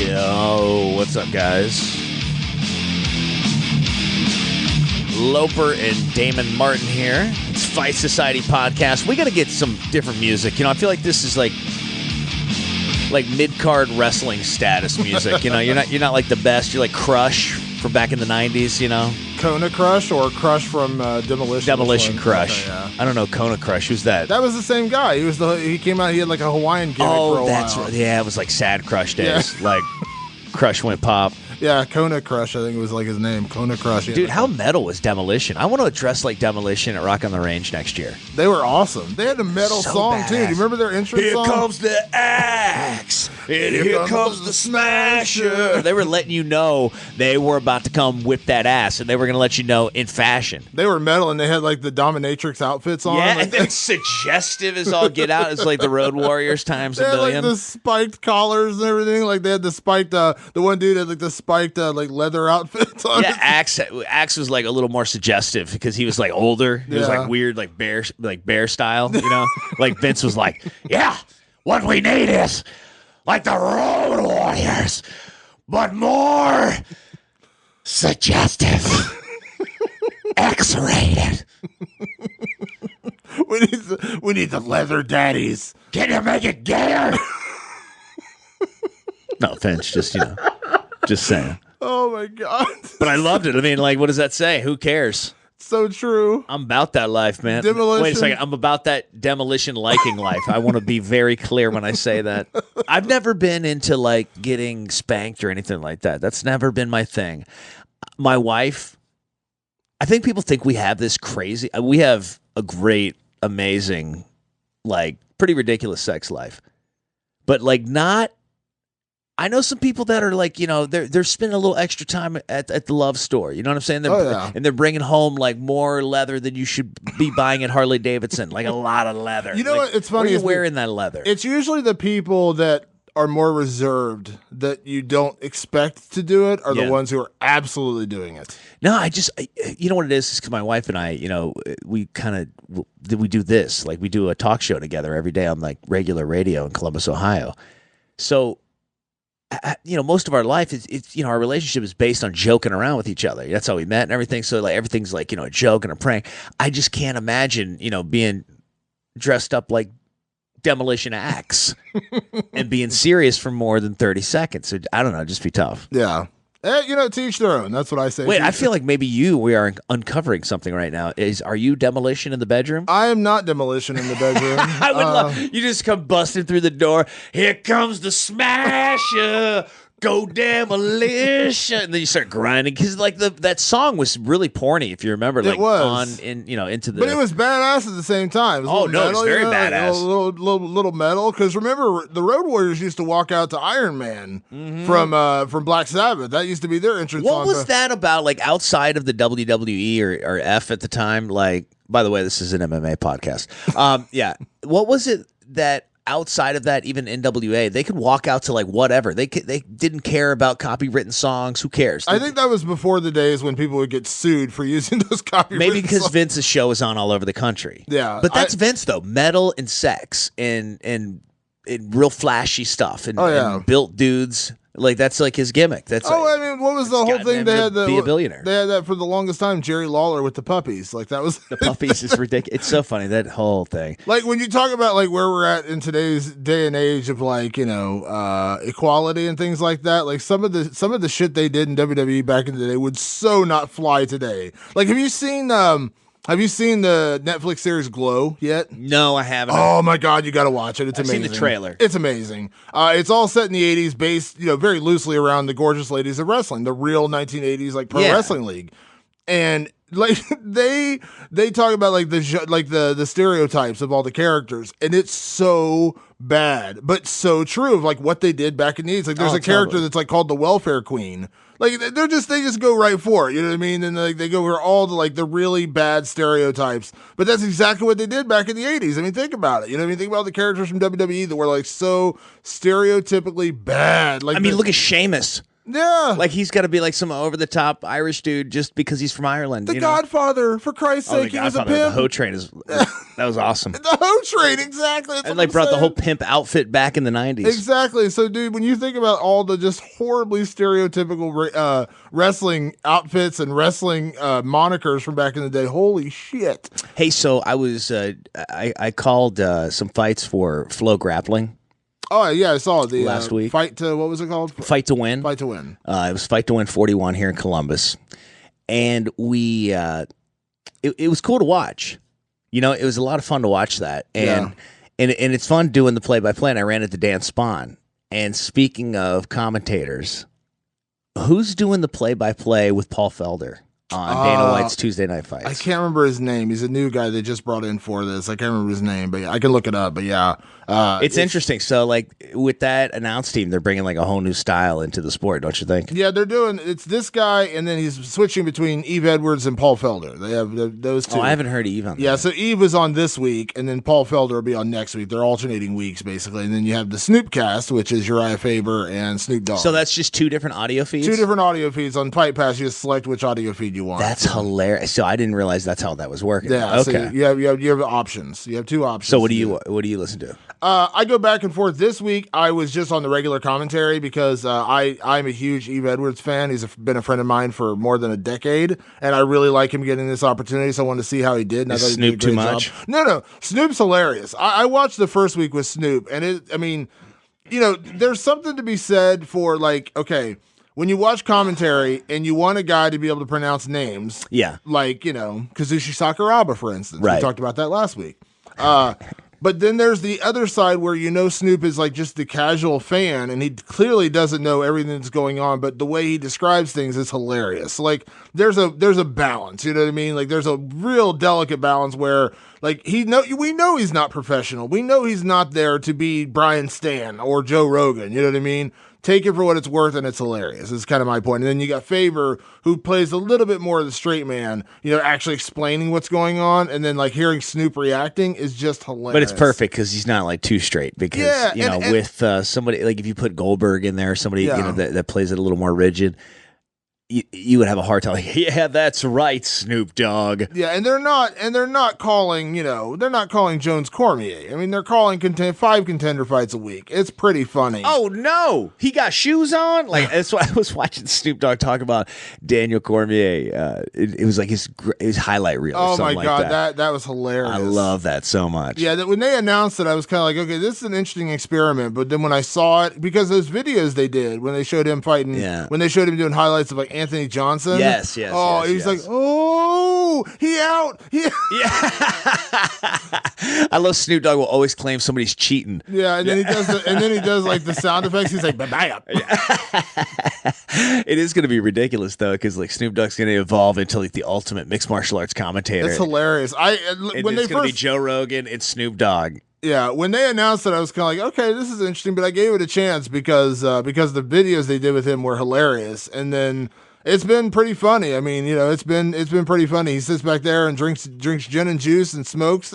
Yo, what's up, guys? Loper and Damon Martin here. It's Fight Society Podcast. We got to get some different music. You know, I feel like this is like mid-card wrestling status music. You know, you're not like the best. You're like Crush from back in the 90s, you know? Kona Crush or Crush from Demolition? Demolition Crush. Okay, yeah. I don't know Kona Crush. Who's that? That was the same guy. He came out, he had like a Hawaiian gimmick for a while. Oh, that's right. Yeah, it was like Sad Crush days. Yeah. Like Crush went pop. Yeah, Kona Crush, I think it was like his name. Kona Crush. Dude, how metal was Demolition? I want to dress like Demolition at Rock on the Range next year. They were awesome. They had a metal song, too. Do you remember their entrance song? Here comes the axe, and here comes the smasher. They were letting you know they were about to come whip that ass, and they were going to let you know in fashion. They were metal, and they had like the dominatrix outfits on. Yeah, like, and then suggestive as all get out. It's like the Road Warriors times a million. They had like the spiked collars and everything. Like they had the spiked, the one dude had like the spiked like leather outfits on. Yeah, Axe was like a little more suggestive because he was like older. He was like weird, like bear style, you know? Like Vince was like, yeah, what we need is like the Road Warriors, but more suggestive. X-rated. We need the leather daddies. Can you make it gayer? No offense, just, you know, just saying. Oh, my God. But I loved it. I mean, like, what does that say? Who cares? So true. I'm about that life, man. Demolition. Wait a second. I'm about that demolition liking life. I want to be very clear when I say that. I've never been into, like, getting spanked or anything like that. That's never been my thing. My wife, I think people think we have this crazy, we have a great, amazing, like, pretty ridiculous sex life. But, like, not, I know some people that are like, you know, they're spending a little extra time at the love store. You know what I'm saying? And they're bringing home like more leather than you should be buying at Harley Davidson, like a lot of leather. You know like, what? It's funny. Where are you wearing that leather? It's usually the people that are more reserved that you don't expect to do it are the ones who are absolutely doing it. No, you know what it is? It's because my wife and I, you know, we do this. Like we do a talk show together every day on like regular radio in Columbus, Ohio. So, you know, most of our life it's you know, our relationship is based on joking around with each other. That's how we met and everything. So like everything's like, you know, a joke and a prank. I just can't imagine, you know, being dressed up like Demolition Axe and being serious for more than 30 seconds. So, I don't know, just be tough. Yeah. You know, to each their own. That's what I say. Wait, I feel like maybe we are uncovering something right now. Are you Demolition in the bedroom? I am not Demolition in the bedroom. I would love you just come busting through the door. Here comes the smasher. Go Demolition. And then you start grinding because like that song was really porny, if you remember. Like, it was into the. But it was badass at the same time. It was very badass. Like little metal. Because remember, the Road Warriors used to walk out to Iron Man from Black Sabbath. That used to be their entrance. What was that about? Like outside of the WWE or F at the time? Like, by the way, this is an MMA podcast. Yeah. What was it that? Outside of that, even NWA, they could walk out to like whatever. They didn't care about copywritten songs. Who cares? I think that was before the days when people would get sued for using those copywritten Maybe because songs. Vince's show is on all over the country. Yeah. But that's Vince, though. Metal and sex and real flashy stuff and built dudes. Like, that's like his gimmick. That's I mean, what was the whole thing? They had be a billionaire. They had that for the longest time. Jerry Lawler with the puppies. Like, that was the puppies is ridiculous. It's so funny, that whole thing. Like, when you talk about like where we're at in today's day and age of like, you know, equality and things like that. Like some of the shit they did in WWE back in the day would so not fly today. Like, have you seen the Netflix series Glow yet? No, I haven't. Oh my God, you got to watch it. It's amazing. I've seen the trailer. It's amazing. It's all set in the 80s, based, you know, very loosely around the gorgeous ladies of wrestling, the real 1980s like pro wrestling league. And like they talk about like the stereotypes of all the characters, and it's so bad, but so true of like what they did back in the 80s. Like there's a character that's like called the Welfare Queen. Like they just go right for it, you know what I mean? And like they go for all the really bad stereotypes. But that's exactly what they did back in the 80s. I mean, think about it. You know what I mean? Think about the characters from WWE that were like so stereotypically bad. Like I mean, look at Sheamus. Yeah. Like he's got to be like some over-the-top Irish dude just because he's from Ireland. The Godfather, for Christ's sake, he was a pimp. The Hoe Train that was awesome. The Hoe Train, exactly. And like brought the whole pimp outfit back in the 90s. Exactly. So, dude, when you think about all the just horribly stereotypical wrestling outfits and wrestling monikers from back in the day, holy shit. Hey, so I was I called some fights for Flow Grappling. Oh, yeah, I saw the last week. Fight to, what was it called? Fight to Win. Fight to Win. It was Fight to Win 41 here in Columbus. And we, it was cool to watch. You know, it was a lot of fun to watch that. And it's fun doing the play-by-play. And I ran into Dan Spahn. And speaking of commentators, who's doing the play-by-play with Paul Felder on Dana White's Tuesday Night Fights? I can't remember his name. He's a new guy they just brought in for this. I can't remember his name, but I can look it up. But yeah. It's interesting. So, like, with that announce team, they're bringing like a whole new style into the sport, don't you think? Yeah, they're doing. It's this guy, and then he's switching between Eve Edwards and Paul Felder. They have those two. Oh, I haven't heard Eve on that. Yeah, so Eve was on this week, and then Paul Felder will be on next week. They're alternating weeks, basically. And then you have the Snoop cast, which is Uriah Faber and Snoop Dogg. So that's just two different audio feeds? Two different audio feeds. On Fight Pass, you just select which audio feed you want. That's hilarious. So I didn't realize that's how that was working. Yeah, okay. So you have options. You have two options. So what do you listen to? I go back and forth. This week, I was just on the regular commentary because I'm a huge Eve Edwards fan. He's been a friend of mine for more than a decade, and I really like him getting this opportunity, so I wanted to see how he did. And Is I thought Snoop he did a great too much? job. No. Snoop's hilarious. I watched the first week with Snoop, and there's something to be said for, like, okay, when you watch commentary and you want a guy to be able to pronounce names, like, Kazushi Sakuraba, for instance. Right. We talked about that last week. But then there's the other side where Snoop is like just the casual fan, and he clearly doesn't know everything that's going on, but the way he describes things is hilarious. Like there's a balance, you know what I mean? Like there's a real delicate balance where like we know he's not professional. We know he's not there to be Brian Stan or Joe Rogan, you know what I mean? Take it for what it's worth, and it's hilarious. It's kind of my point. And then you got Faber, who plays a little bit more of the straight man, actually explaining what's going on, and then like hearing Snoop reacting is just hilarious. But it's perfect because he's not like too straight. Because with somebody like if you put Goldberg in there, somebody that plays it a little more rigid, you would have a hard time. Like, yeah, that's right, Snoop Dogg. Yeah, and they're not calling Jones Cormier. I mean, they're calling 5 contender fights a week. It's pretty funny. Oh no, he got shoes on. Like that's why I was watching Snoop Dogg talk about Daniel Cormier. It was like his highlight reel. Oh or something my god, like that was hilarious. I love that so much. Yeah, when they announced it, I was kind of like, okay, this is an interesting experiment. But then when I saw it, because those videos they did when they showed him fighting, when they showed him doing highlights of like Anthony Johnson. Yes. Oh, he was like, oh, he out. Yeah. I love Snoop Dogg will always claim somebody's cheating. Yeah, and then he does like the sound effects. He's like, bam. It is going to be ridiculous though, because like Snoop Dogg's going to evolve into like the ultimate mixed martial arts commentator. It's hilarious. It's going to be Joe Rogan and Snoop Dogg. Yeah, when they announced it, I was kind of like, okay, this is interesting, but I gave it a chance because the videos they did with him were hilarious, and then. It's been pretty funny. I mean, it's been pretty funny. He sits back there and drinks gin and juice and smokes.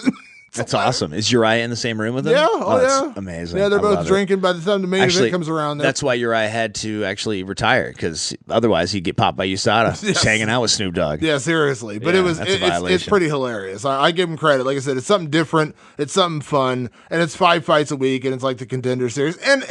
That's awesome. Is Uriah in the same room with him? Yeah. That's amazing. Yeah, they're both drinking by the time the main event comes around. That's why Uriah had to actually retire, because otherwise he'd get popped by USADA. Just hanging out with Snoop Dogg. Yeah, seriously. But it's pretty hilarious. I give him credit. Like I said, it's something different. It's something fun, and it's 5 fights a week, and it's like the Contender Series. And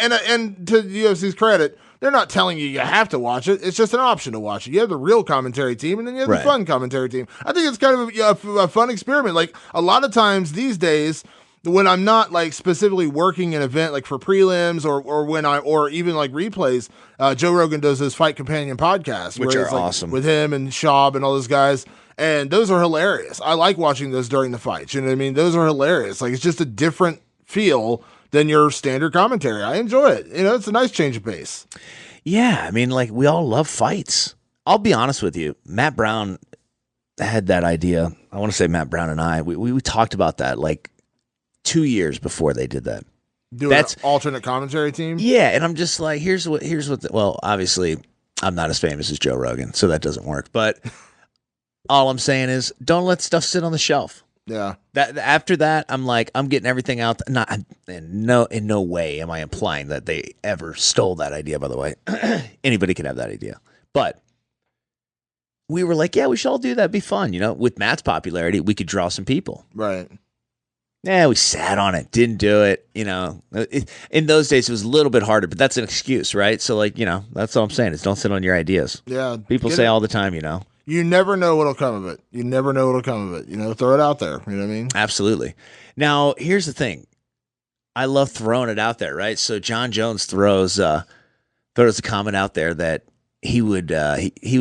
to the UFC's credit, they're not telling you have to watch it. It's just an option to watch it. You have the real commentary team, and then you have the fun commentary team. I think it's kind of a fun experiment. Like a lot of times these days, when I'm not like specifically working an event like for prelims or even like replays, Joe Rogan does his Fight Companion podcast, which are like awesome, with him and Schaub and all those guys. And those are hilarious. I like watching those during the fights. You know what I mean? Those are hilarious. Like it's just a different feel than your standard commentary. I enjoy it. It's a nice change of pace. Yeah, I mean, like we all love fights. I'll be honest with you. Matt Brown had that idea. I want to say Matt Brown and I, we talked about that like 2 years before they did that. That's an alternate commentary team? Yeah, and I'm just like, here's what well, obviously I'm not as famous as Joe Rogan, so that doesn't work. But all I'm saying is don't let stuff sit on the shelf. Yeah. That after that, I'm like, I'm getting everything out. In no way am I implying that they ever stole that idea. By the way, anybody can have that idea, but we were like, yeah, we should all do that. It'd be fun, With Matt's popularity, we could draw some people. Right. Yeah, we sat on it, didn't do it. In those days, it was a little bit harder, but that's an excuse, right? So, that's all I'm saying is don't sit on your ideas. Yeah. People say all the time, You never know what'll come of it. You never know what'll come of it. Throw it out there. You know what I mean? Absolutely. Now, here's the thing. I love throwing it out there, right? So John Jones throws a comment out there that he would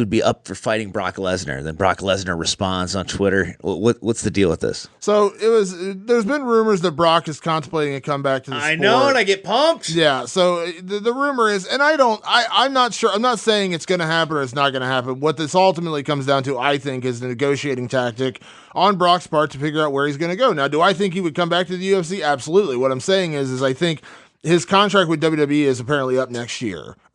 be up for fighting Brock Lesnar. Then Brock Lesnar responds on Twitter. What's the deal with this? So there's been rumors that Brock is contemplating a comeback to the sport. I know, and I get pumped. Yeah. So the rumor is, and I'm not sure. I'm not saying it's going to happen or it's not going to happen. What this ultimately comes down to, I think, is a negotiating tactic on Brock's part to figure out where he's going to go. Now, do I think he would come back to the UFC? Absolutely. What I'm saying is I think his contract with WWE is apparently up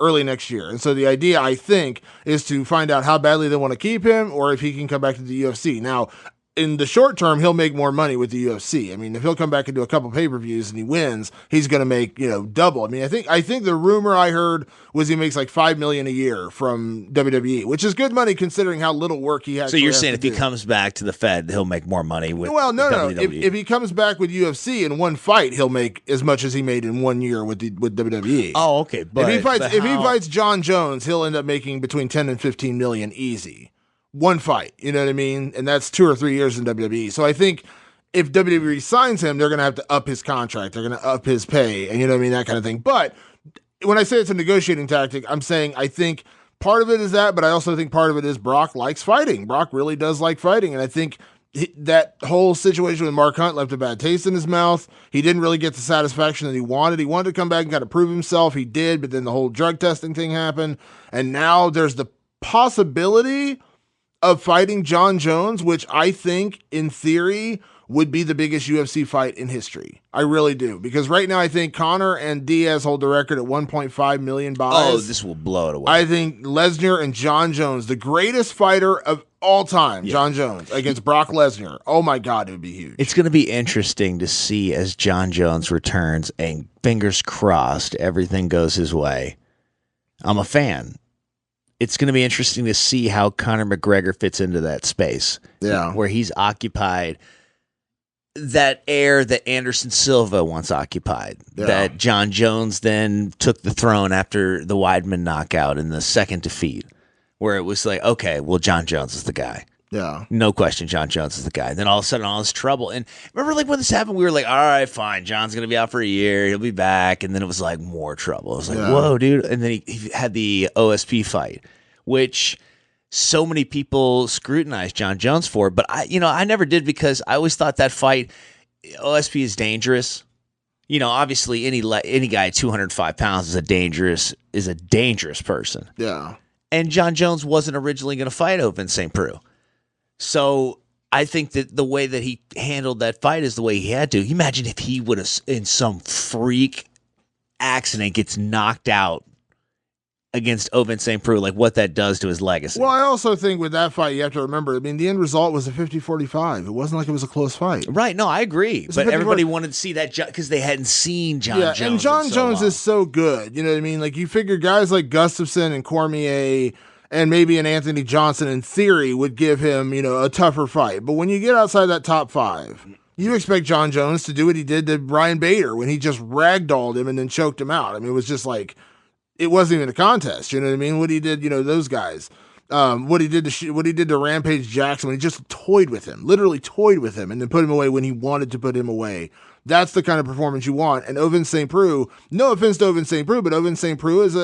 early next year. And so the idea, I think, is to find out how badly they want to keep him or if he can come back to the UFC. Now, in the short term, he'll make more money with the UFC. I mean, if he'll come back and do a couple pay-per-views and he wins, he's going to make, double. I mean, I think the rumor I heard was he makes like $5 million a year from WWE, which is good money considering how little work he has. So you're saying if he comes back to the Fed, he'll make more money with no. WWE. If he comes back with UFC in one fight, he'll make as much as he made in 1 year with WWE. Oh, okay. But if he fights John Jones, he'll end up making between 10 and 15 million easy. One fight, you know what I mean? And that's 2 or 3 years in WWE. So I think if WWE signs him, they're going to have to up his contract. They're going to up his pay and, that kind of thing. But when I say it's a negotiating tactic, I'm saying I think part of it is that, but I also think part of it is Brock likes fighting. Brock really does like fighting. And I think that whole situation with Mark Hunt left a bad taste in his mouth. He didn't really get the satisfaction that he wanted. He wanted to come back and kind of prove himself. He did, but then the whole drug testing thing happened. And now there's the possibility of fighting John Jones, which I think, in theory, would be the biggest UFC fight in history. I really do. Because right now, I think Conor and Diaz hold the record at 1.5 million buys. Oh, this will blow it away. I think Lesnar and John Jones, the greatest fighter of all time, John Jones, against Brock Lesnar. Oh, my God, it would be huge. It's going to be interesting to see as John Jones returns, and fingers crossed, everything goes his way. I'm a fan. It's going to be interesting to see how Conor McGregor fits into that space. Yeah. Where he's occupied that air that Anderson Silva once occupied. Yeah. That John Jones then took the throne after the Weidman knockout in the second defeat. Where it was like, okay, well, John Jones is the guy. Yeah. No question, John Jones is the guy. Then all of a sudden, all this trouble. And remember, when this happened, we were like, all right, fine. John's going to be out for a year. He'll be back. And then it was like more trouble. It was like, whoa, dude. And then he had the OSP fight, which so many people scrutinized John Jones for. But I never did, because I always thought that fight, OSP is dangerous. Obviously, any guy at 205 pounds is a dangerous person. Yeah. And John Jones wasn't originally going to fight Ovince St. Preux. So I think that the way that he handled that fight is the way he had to. Imagine if he would have, in some freak accident, gets knocked out against Ovince St. Preux, like what that does to his legacy. Well, I also think with that fight, you have to remember, the end result was a 50-45. It wasn't like it was a close fight. Right. No, I agree. But everybody wanted to see that because they hadn't seen John Jones. And John Jones is so good. You know what I mean? Like, you figure guys like Gustafsson and Cormier and maybe an Anthony Johnson, in theory, would give him, a tougher fight. But when you get outside that top five, you expect John Jones to do what he did to Brian Bader when he just ragdolled him and then choked him out. It was just like, it wasn't even a contest. You know what I mean? What he did, those guys. What he did to Rampage Jackson when he just toyed with him, literally toyed with him, and then put him away when he wanted to put him away. That's the kind of performance you want. And Ovince St. Preux, no offense to Ovince St. Preux, but Ovince St. Preux is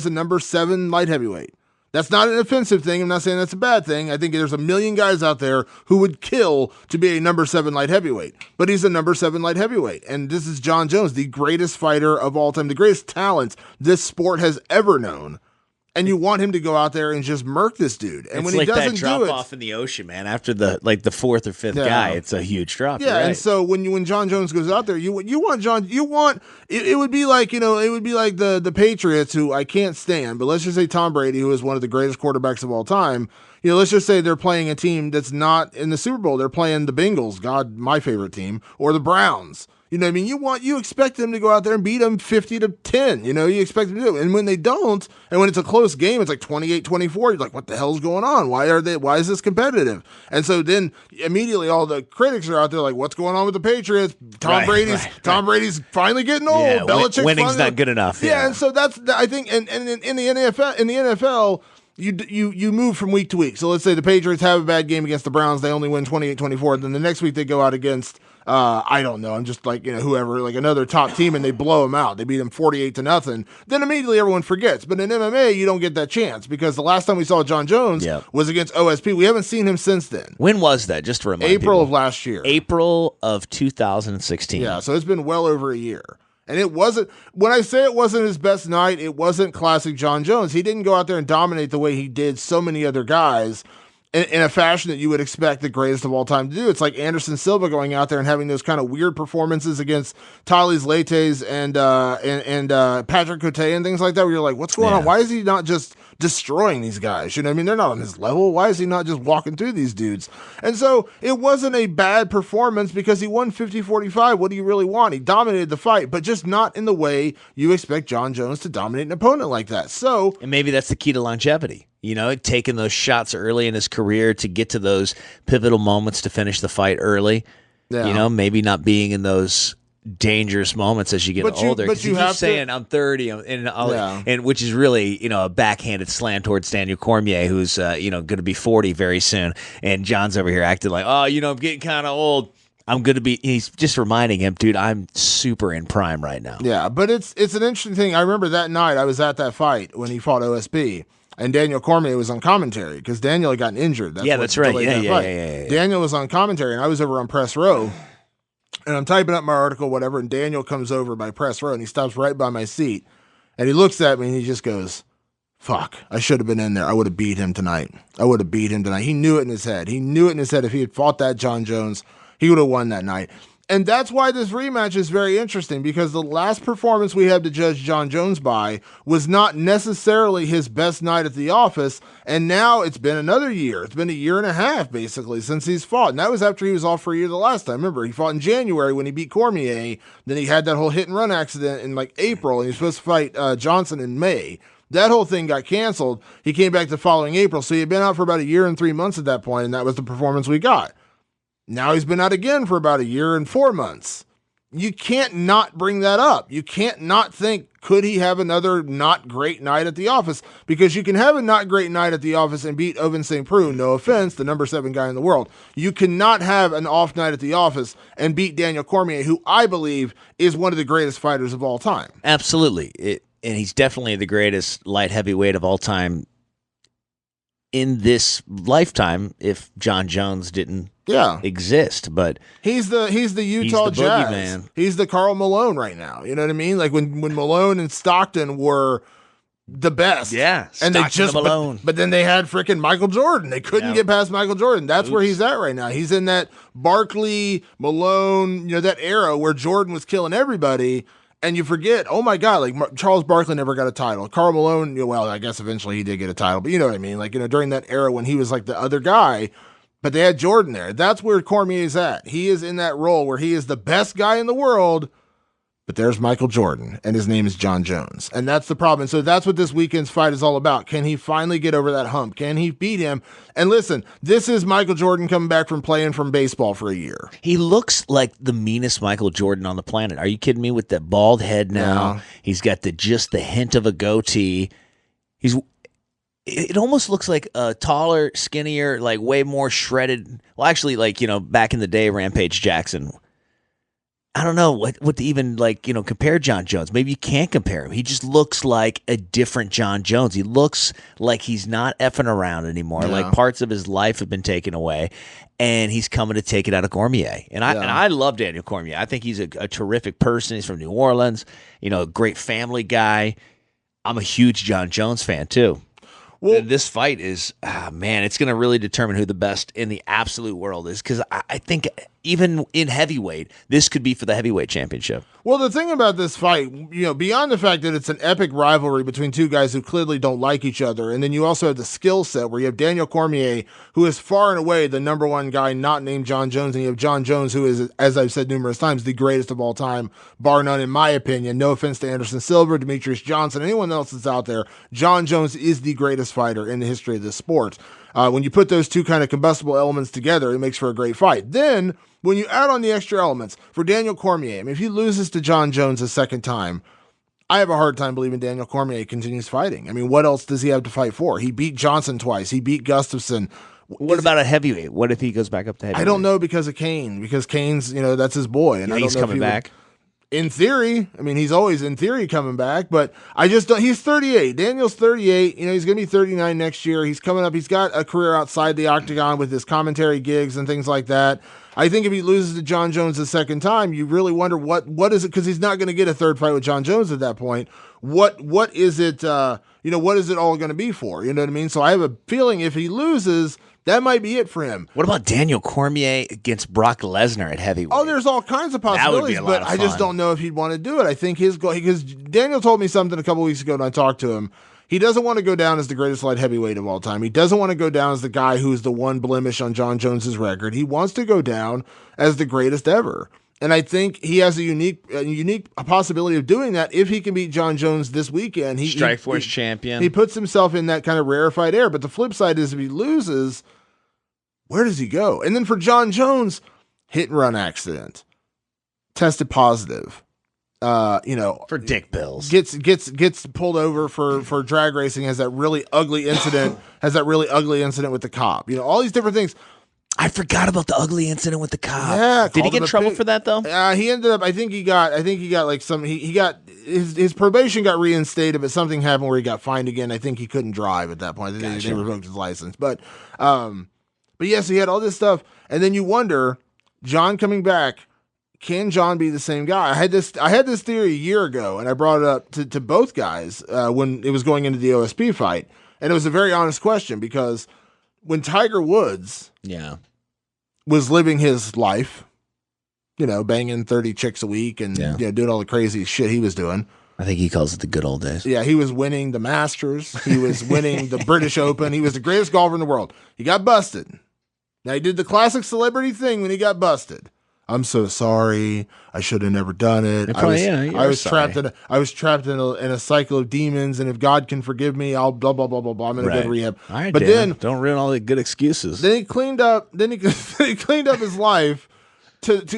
a number 7 light heavyweight. That's not an offensive thing. I'm not saying that's a bad thing. I think there's a million guys out there who would kill to be a number 7 light heavyweight. But he's a number 7 light heavyweight. And this is John Jones, the greatest fighter of all time, the greatest talent this sport has ever known. And you want him to go out there and just murk this dude. And when he doesn't that drop do it, off in the ocean, man. After the fourth or fifth guy, it's a huge drop. Yeah, right. And so when John Jones goes out there, you want John. It would be like the Patriots, who I can't stand, but let's just say Tom Brady, who is one of the greatest quarterbacks of all time. Let's just say they're playing a team that's not in the Super Bowl. They're playing the Bengals, God, my favorite team, or the Browns. You know what I mean? You expect them to go out there and beat them 50-10. You expect them to do it. And when they don't, and when it's a close game, it's like 28-24, you're like, what the hell's going on? Why is this competitive? And so then immediately all the critics are out there like, what's going on with the Patriots? Tom Brady's finally getting old. Yeah, Belichick's winning's not good enough. Yeah, and so that's, I think, and in the NFL, you move from week to week. So let's say the Patriots have a bad game against the Browns. They only win 28-24. Then the next week they go out against, I don't know, I'm just like, whoever, like another top team, and they blow them out. They beat them 48-0. Then immediately everyone forgets. But in MMA, you don't get that chance, because the last time we saw John Jones was against OSP. We haven't seen him since then. When was that? Just to remind April of last year. April of 2016. Yeah, so it's been well over a year. And it wasn't, when I say it wasn't his best night, it wasn't classic John Jones. He didn't go out there and dominate the way he did so many other guys in a fashion that you would expect the greatest of all time to do. It's like Anderson Silva going out there and having those kind of weird performances against Thales Leites and Patrick Cote and things like that, where you're like, what's going on? Why is he not just destroying these guys? You know what I mean? They're not on his level. Why is he not just walking through these dudes? And so it wasn't a bad performance, because he won 50-45. What do you really want? He dominated the fight, but just not in the way you expect John Jones to dominate an opponent like that. So, and maybe that's the key to longevity. Taking those shots early in his career to get to those pivotal moments to finish the fight early. Yeah. Maybe not being in those dangerous moments as you get older. But you have saying I'm 30, and which is really a backhanded slam towards Daniel Cormier, who's going to be 40 very soon, and John's over here acting like, I'm getting kind of old. He's just reminding him, dude, I'm super in prime right now. Yeah, but it's an interesting thing. I remember that night I was at that fight when he fought OSP. And Daniel Cormier was on commentary, because Daniel had gotten injured. That's right. Yeah. Daniel was on commentary, and I was over on press row, and I'm typing up my article, whatever, and Daniel comes over by press row, and he stops right by my seat, and he looks at me, and he just goes, fuck, I should have been in there. I would have beat him tonight. He knew it in his head. If he had fought that John Jones, he would have won that night. And that's why this rematch is very interesting, because the last performance we had to judge John Jones by was not necessarily his best night at the office. And now it's been another year. It's been a year and a half, basically, since he's fought. And that was after he was off for a year the last time. Remember, he fought in January when he beat Cormier. Then he had that whole hit and run accident in like April, and he was supposed to fight Johnson in May. That whole thing got canceled. He came back the following April. So he had been out for about a year and 3 months at that point, and that was the performance we got. Now he's been out again for about a year and 4 months. You can't not bring that up. You can't not think, could he have another not great night at the office? Because you can have a not great night at the office and beat Ovince St. Preux, no offense, the number 7 guy in the world. You cannot have an off night at the office and beat Daniel Cormier, who I believe is one of the greatest fighters of all time. Absolutely. And he's definitely the greatest light heavyweight of all time in this lifetime, if John Jones didn't exist. But he's the Utah Jazz. Man. He's the Karl Malone right now. You know what I mean? Like when Malone and Stockton were the best. Yeah. And they just Malone. But then they had freaking Michael Jordan. They couldn't get past Michael Jordan. That's where he's at right now. He's in that Barkley, Malone, that era where Jordan was killing everybody. And you forget, oh my God, like Charles Barkley never got a title. Karl Malone, well, I guess eventually he did get a title, but you know what I mean? Like, during that era when he was like the other guy, but they had Jordan there. That's where Cormier is at. He is in that role where he is the best guy in the world, but there's Michael Jordan, and his name is John Jones. And that's the problem. And so that's what this weekend's fight is all about. Can he finally get over that hump? Can he beat him? And listen, this is Michael Jordan coming back from playing from baseball for a year. He looks like the meanest Michael Jordan on the planet. Are you kidding me? With that bald head now. Yeah. He's got just the hint of a goatee. It almost looks like a taller, skinnier, like way more shredded. Well, actually, like, back in the day, Rampage Jackson. I don't know what to even compare John Jones. Maybe you can't compare him. He just looks like a different John Jones. He looks like he's not effing around anymore. Yeah. Like parts of his life have been taken away, and he's coming to take it out of Cormier. And I love Daniel Cormier. I think he's a terrific person. He's from New Orleans, a great family guy. I'm a huge John Jones fan too. Well, This fight is, man, it's going to really determine who the best in the absolute world is. Because I think even in heavyweight, this could be for the heavyweight championship. Well, the thing about this fight, beyond the fact that it's an epic rivalry between two guys who clearly don't like each other, and then you also have the skill set where you have Daniel Cormier, who is far and away the number one guy not named John Jones, and you have John Jones, who is, as I've said numerous times, the greatest of all time, bar none, in my opinion. No offense to Anderson Silva, Demetrius Johnson, anyone else that's out there. John Jones is the greatest fighter in the history of this sport. When you put those two kind of combustible elements together, it makes for a great fight. Then, when you add on the extra elements for Daniel Cormier, I mean, if he loses to John Jones a second time, I have a hard time believing Daniel Cormier continues fighting. I mean, what else does he have to fight for? He beat Johnson twice. He beat Gustafsson. What about a heavyweight? What if he goes back up to heavyweight? I don't know because of Kane. Because Kane's, that's his boy. And I don't he's know coming back? In theory, I mean, he's always in theory coming back, but I just don't. He's 38. Daniel's 38. He's going to be 39 next year. He's coming up. He's got a career outside the octagon with his commentary gigs and things like that. I think if he loses to John Jones the second time, you really wonder what is it, because he's not going to get a third fight with John Jones at that point. What is it? What is it all going to be for? You know what I mean? So I have a feeling if he loses, that might be it for him. What about Daniel Cormier against Brock Lesnar at heavyweight? Oh, there's all kinds of possibilities, but I just don't know if he'd want to do it. I think his goal, because Daniel told me something a couple weeks ago when I talked to him. He doesn't want to go down as the greatest light heavyweight of all time. He doesn't want to go down as the guy who's the one blemish on John Jones's record. He wants to go down as the greatest ever. And I think he has a unique possibility of doing that if he can beat John Jones this weekend. Strikeforce champion. He puts himself in that kind of rarefied air. But the flip side is if he loses, where does he go? And then for John Jones, hit and run accident, tested positive. For dick bills, gets pulled over for drag racing, has that really ugly incident with the cop. All these different things. I forgot about the ugly incident with the cop. Yeah, did he get in trouble for that though? He ended up. I think he got like some. He got his probation got reinstated, but something happened where he got fined again. I think he couldn't drive at that point. I think they revoked his license. But yes, he had all this stuff, and then you wonder, John coming back. Can John be the same guy? I had this theory a year ago, and I brought it up to both guys when it was going into the OSP fight, and it was a very honest question because when Tiger Woods was living his life, banging 30 chicks a week and doing all the crazy shit he was doing. I think he calls it the good old days. Yeah, he was winning the Masters. He was winning the British Open. He was the greatest golfer in the world. He got busted. Now, he did the classic celebrity thing when he got busted. I'm so sorry. I should have never done it. I was trapped in a cycle of demons, and if God can forgive me, I'll blah blah blah blah blah. I'm gonna go to rehab. All right, but then don't ruin all the good excuses. Then he cleaned up. Then he cleaned up his life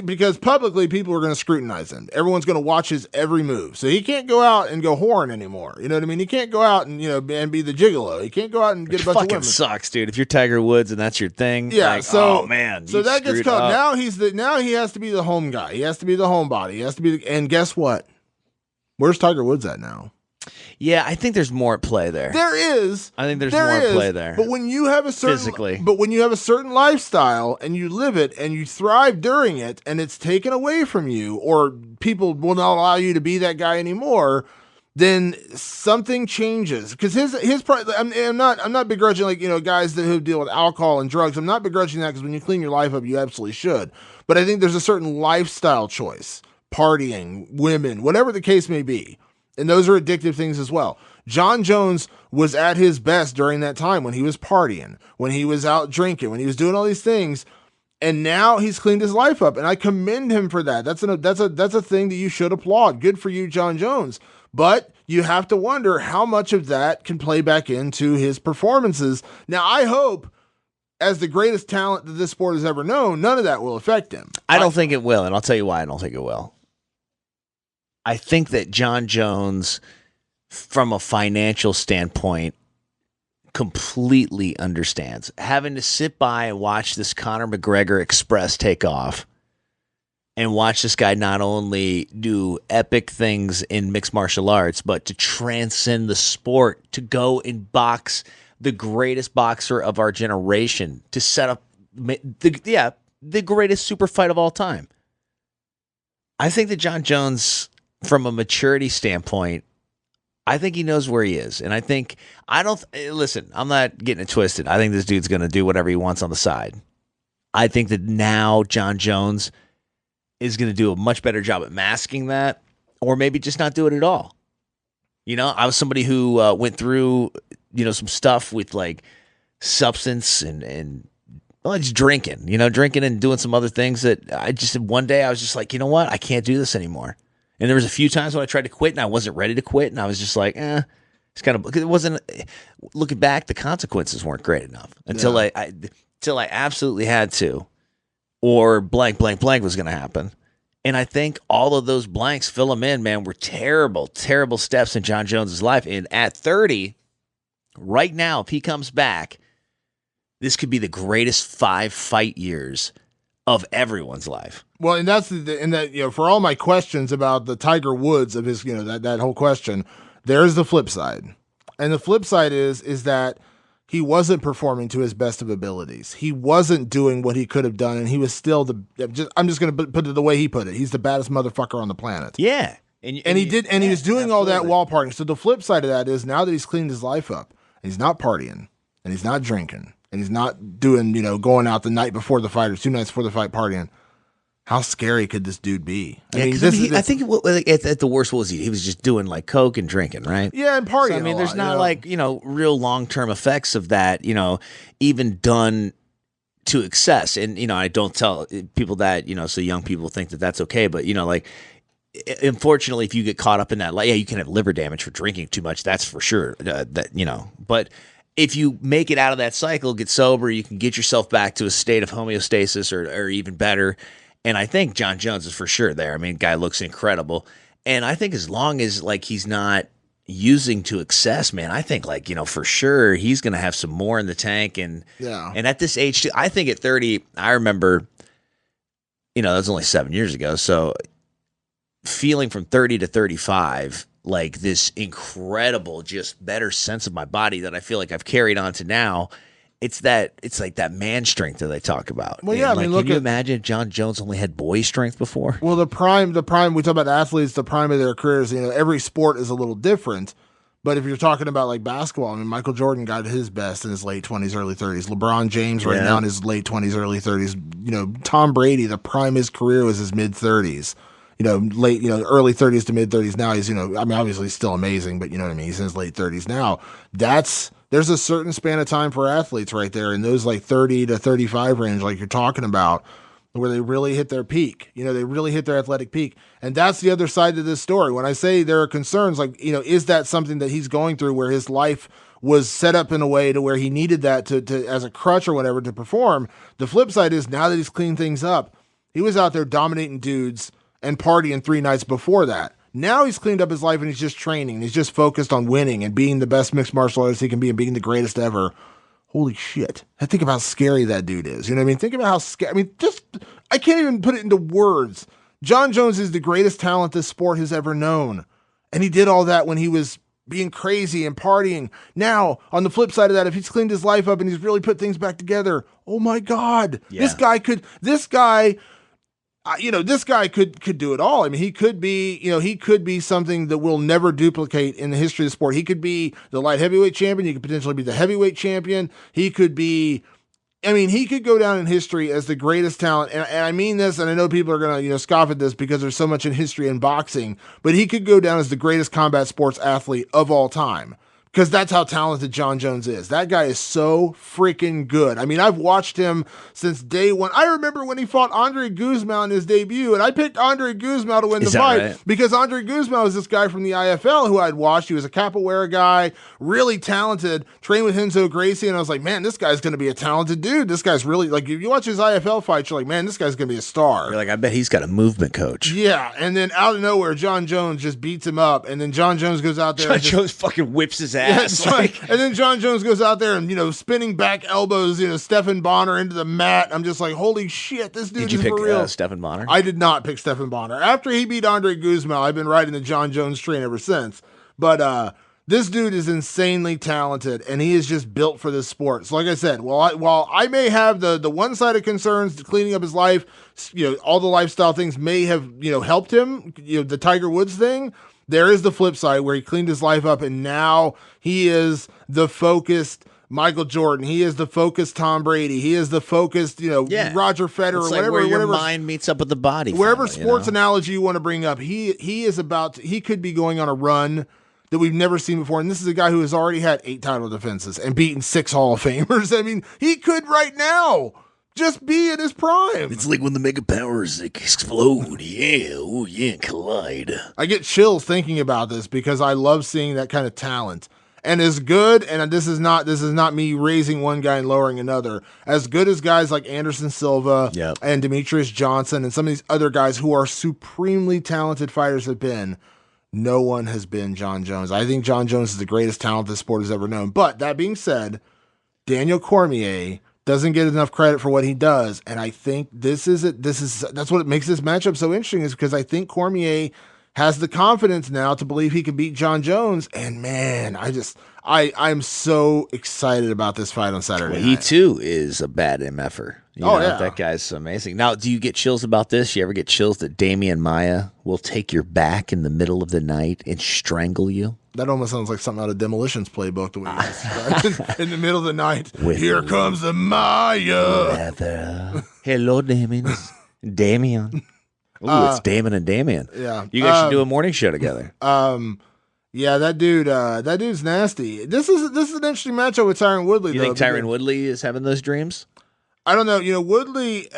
because publicly people are going to scrutinize him. Everyone's going to watch his every move. So he can't go out and go whoring anymore. You know what I mean? He can't go out and and be the gigolo. He can't go out and get a bunch of women. Sucks, dude. If you're Tiger Woods and that's your thing, yeah. oh man. So that gets cut. Now he has to be the home guy. He has to be the homebody. He has to be. And guess what? Where's Tiger Woods at now? Yeah, I think there's more at play there. There is. I think there's more at play there. But when you have a certain lifestyle and you live it and you thrive during it and it's taken away from you or people will not allow you to be that guy anymore, then something changes. Because I'm not begrudging guys who deal with alcohol and drugs. I'm not begrudging that because when you clean your life up, you absolutely should. But I think there's a certain lifestyle choice, partying, women, whatever the case may be. And those are addictive things as well. John Jones was at his best during that time when he was partying, when he was out drinking, when he was doing all these things. And now he's cleaned his life up. And I commend him for that. That's a thing that you should applaud. Good for you, John Jones. But you have to wonder how much of that can play back into his performances. Now, I hope, as the greatest talent that this sport has ever known, none of that will affect him. I don't think it will. And I'll tell you why I don't think it will. I think that John Jones, from a financial standpoint, completely understands. Having to sit by and watch this Conor McGregor Express take off and watch this guy not only do epic things in mixed martial arts, but to transcend the sport, to go and box the greatest boxer of our generation, to set up the greatest super fight of all time. I think that John Jones, from a maturity standpoint, I think he knows where he is. And I think, listen, I'm not getting it twisted. I think this dude's going to do whatever he wants on the side. I think that now Jon Jones is going to do a much better job at masking that, or maybe just not do it at all. You know, I was somebody who went through, some stuff with like substance and just drinking and doing some other things that one day I was just like, you know what? I can't do this anymore. And there was a few times when I tried to quit and I wasn't ready to quit. And I was just like, it's kind of, it wasn't, looking back, the consequences weren't great enough until I absolutely had to, or blank was going to happen. And I think all of those blanks, fill them in, man, were terrible, terrible steps in Jon Jones's life. And at 30, right now, if he comes back, this could be the greatest 5 fight years of everyone's life. Well, and that's for all my questions about the Tiger Woods of his, that whole question, there's the flip side. And the flip side is that he wasn't performing to his best of abilities. He wasn't doing what he could have done, and he was still I'm just going to put it the way he put it. He's the baddest motherfucker on the planet. Yeah. And he was doing all that while partying. So the flip side of that is now that he's cleaned his life up, he's not partying, and he's not drinking, and he's not doing, going out the night before the fight or 2 nights before the fight partying. How scary could this dude be? I think at the worst, what was he? He was just doing like coke and drinking, right? Yeah, and partying. So, there's not real long-term effects of that, even done to excess. And, I don't tell people that, so young people think that that's okay. But, unfortunately, if you get caught up in that, you can have liver damage for drinking too much. That's for sure. But if you make it out of that cycle, get sober, you can get yourself back to a state of homeostasis or even better. And I think Jon Jones is for sure there. Guy looks incredible. And I think as long as he's not using to excess, man, I think for sure he's going to have some more in the tank. And at this age too, I think at 30, I remember, that was only 7 years ago. So feeling from 30 to 35, this incredible, just better sense of my body that I feel like I've carried on to now. It's like that man strength that they talk about. Well, yeah, can you imagine if Jon Jones only had boy strength before? Well, the prime, we talk about athletes, the prime of their careers, every sport is a little different. But if you're talking about basketball, Michael Jordan got his best in his late 20s, early 30s. LeBron James right now in his late 20s, early 30s. Tom Brady, the prime of his career was his mid 30s. Early 30s to mid 30s. Now he's, obviously still amazing, but he's in his late 30s now. There's a certain span of time for athletes right there in those 30 to 35 range, like you're talking about, where they really hit their peak. They really hit their athletic peak. And that's the other side of this story. When I say there are concerns, is that something that he's going through where his life was set up in a way to where he needed that to as a crutch or whatever to perform? The flip side is now that he's cleaned things up, he was out there dominating dudes and partying 3 nights before that. Now he's cleaned up his life and he's just training. He's just focused on winning and being the best mixed martial artist he can be and being the greatest ever. Holy shit. I think about how scary that dude is. You know what I mean? Think about how scary. I can't even put it into words. Jon Jones is the greatest talent this sport has ever known. And he did all that when he was being crazy and partying. Now, on the flip side of that, if he's cleaned his life up and he's really put things back together, oh my God. Yeah. This guy could do it all. He could be something that we'll never duplicate in the history of the sport. He could be the light heavyweight champion. He could potentially be the heavyweight champion. He could go down in history as the greatest talent. And I mean this, and I know people are going to, scoff at this because there's so much in history in boxing, but he could go down as the greatest combat sports athlete of all time. Because that's how talented Jon Jones is. That guy is so freaking good. I've watched him since day one. I remember when he fought Andre Guzman in his debut, and I picked Andre Guzman to win the fight right? Because Andre Guzman was this guy from the IFL who I'd watched. He was a capoeira guy, really talented, trained with Renzo Gracie, and I was like, man, this guy's going to be a talented dude. This guy's really, if you watch his IFL fights, you're like, man, this guy's going to be a star. You're like, I bet he's got a movement coach. Yeah, and then out of nowhere, Jon Jones just beats him up, and then Jon Jones goes out there. Jon Jones fucking whips his ass. Yeah, and then Jon Jones goes out there and, spinning back elbows, Stephan Bonnar into the mat. I'm just like, holy shit, this dude is for real. Did you pick Stephan Bonnar? I did not pick Stephan Bonnar. After he beat Andre Guzman, I've been riding the Jon Jones train ever since. But this dude is insanely talented, and he is just built for this sport. So like I said, while I may have the one-sided concerns, cleaning up his life, all the lifestyle things may have, helped him, the Tiger Woods thing, there is the flip side where he cleaned his life up, and now he is the focused Michael Jordan. He is the focused Tom Brady. He is the focused, Roger Federer, it's or like whatever. Where your whatever mind meets up with the body. Wherever finally, sports analogy you want to bring up, he could be going on a run that we've never seen before. And this is a guy who has already had 8 title defenses and beaten 6 Hall of Famers. I mean, he could right now just be in his prime. It's like when the mega powers explode. Yeah, oh yeah, collide. I get chills thinking about this because I love seeing that kind of talent. And as good, and this is not me raising one guy and lowering another, as good as guys like Anderson Silva and Demetrius Johnson and some of these other guys who are supremely talented fighters have been, no one has been John Jones. I think John Jones is the greatest talent this sport has ever known. But that being said, Daniel Cormier doesn't get enough credit for what he does, and I think that's what makes this matchup so interesting, is because I think Cormier has the confidence now to believe he can beat John Jones, and man, I'm so excited about this fight on Saturday night. He too is a bad MFer. That guy's amazing. Now, do you get chills about this? You ever get chills that Damian Maia will take your back in the middle of the night and strangle you? That almost sounds like something out of Demolition's playbook, the way you described in the middle of the night. Here comes the Maia. Hello, Damon. Damian. Ooh, it's Damon and Damian. Yeah. You guys should do a morning show together. Yeah, that dude's nasty. This is an interesting matchup with Tyron Woodley. You think Tyron Woodley is having those dreams? I don't know. Woodley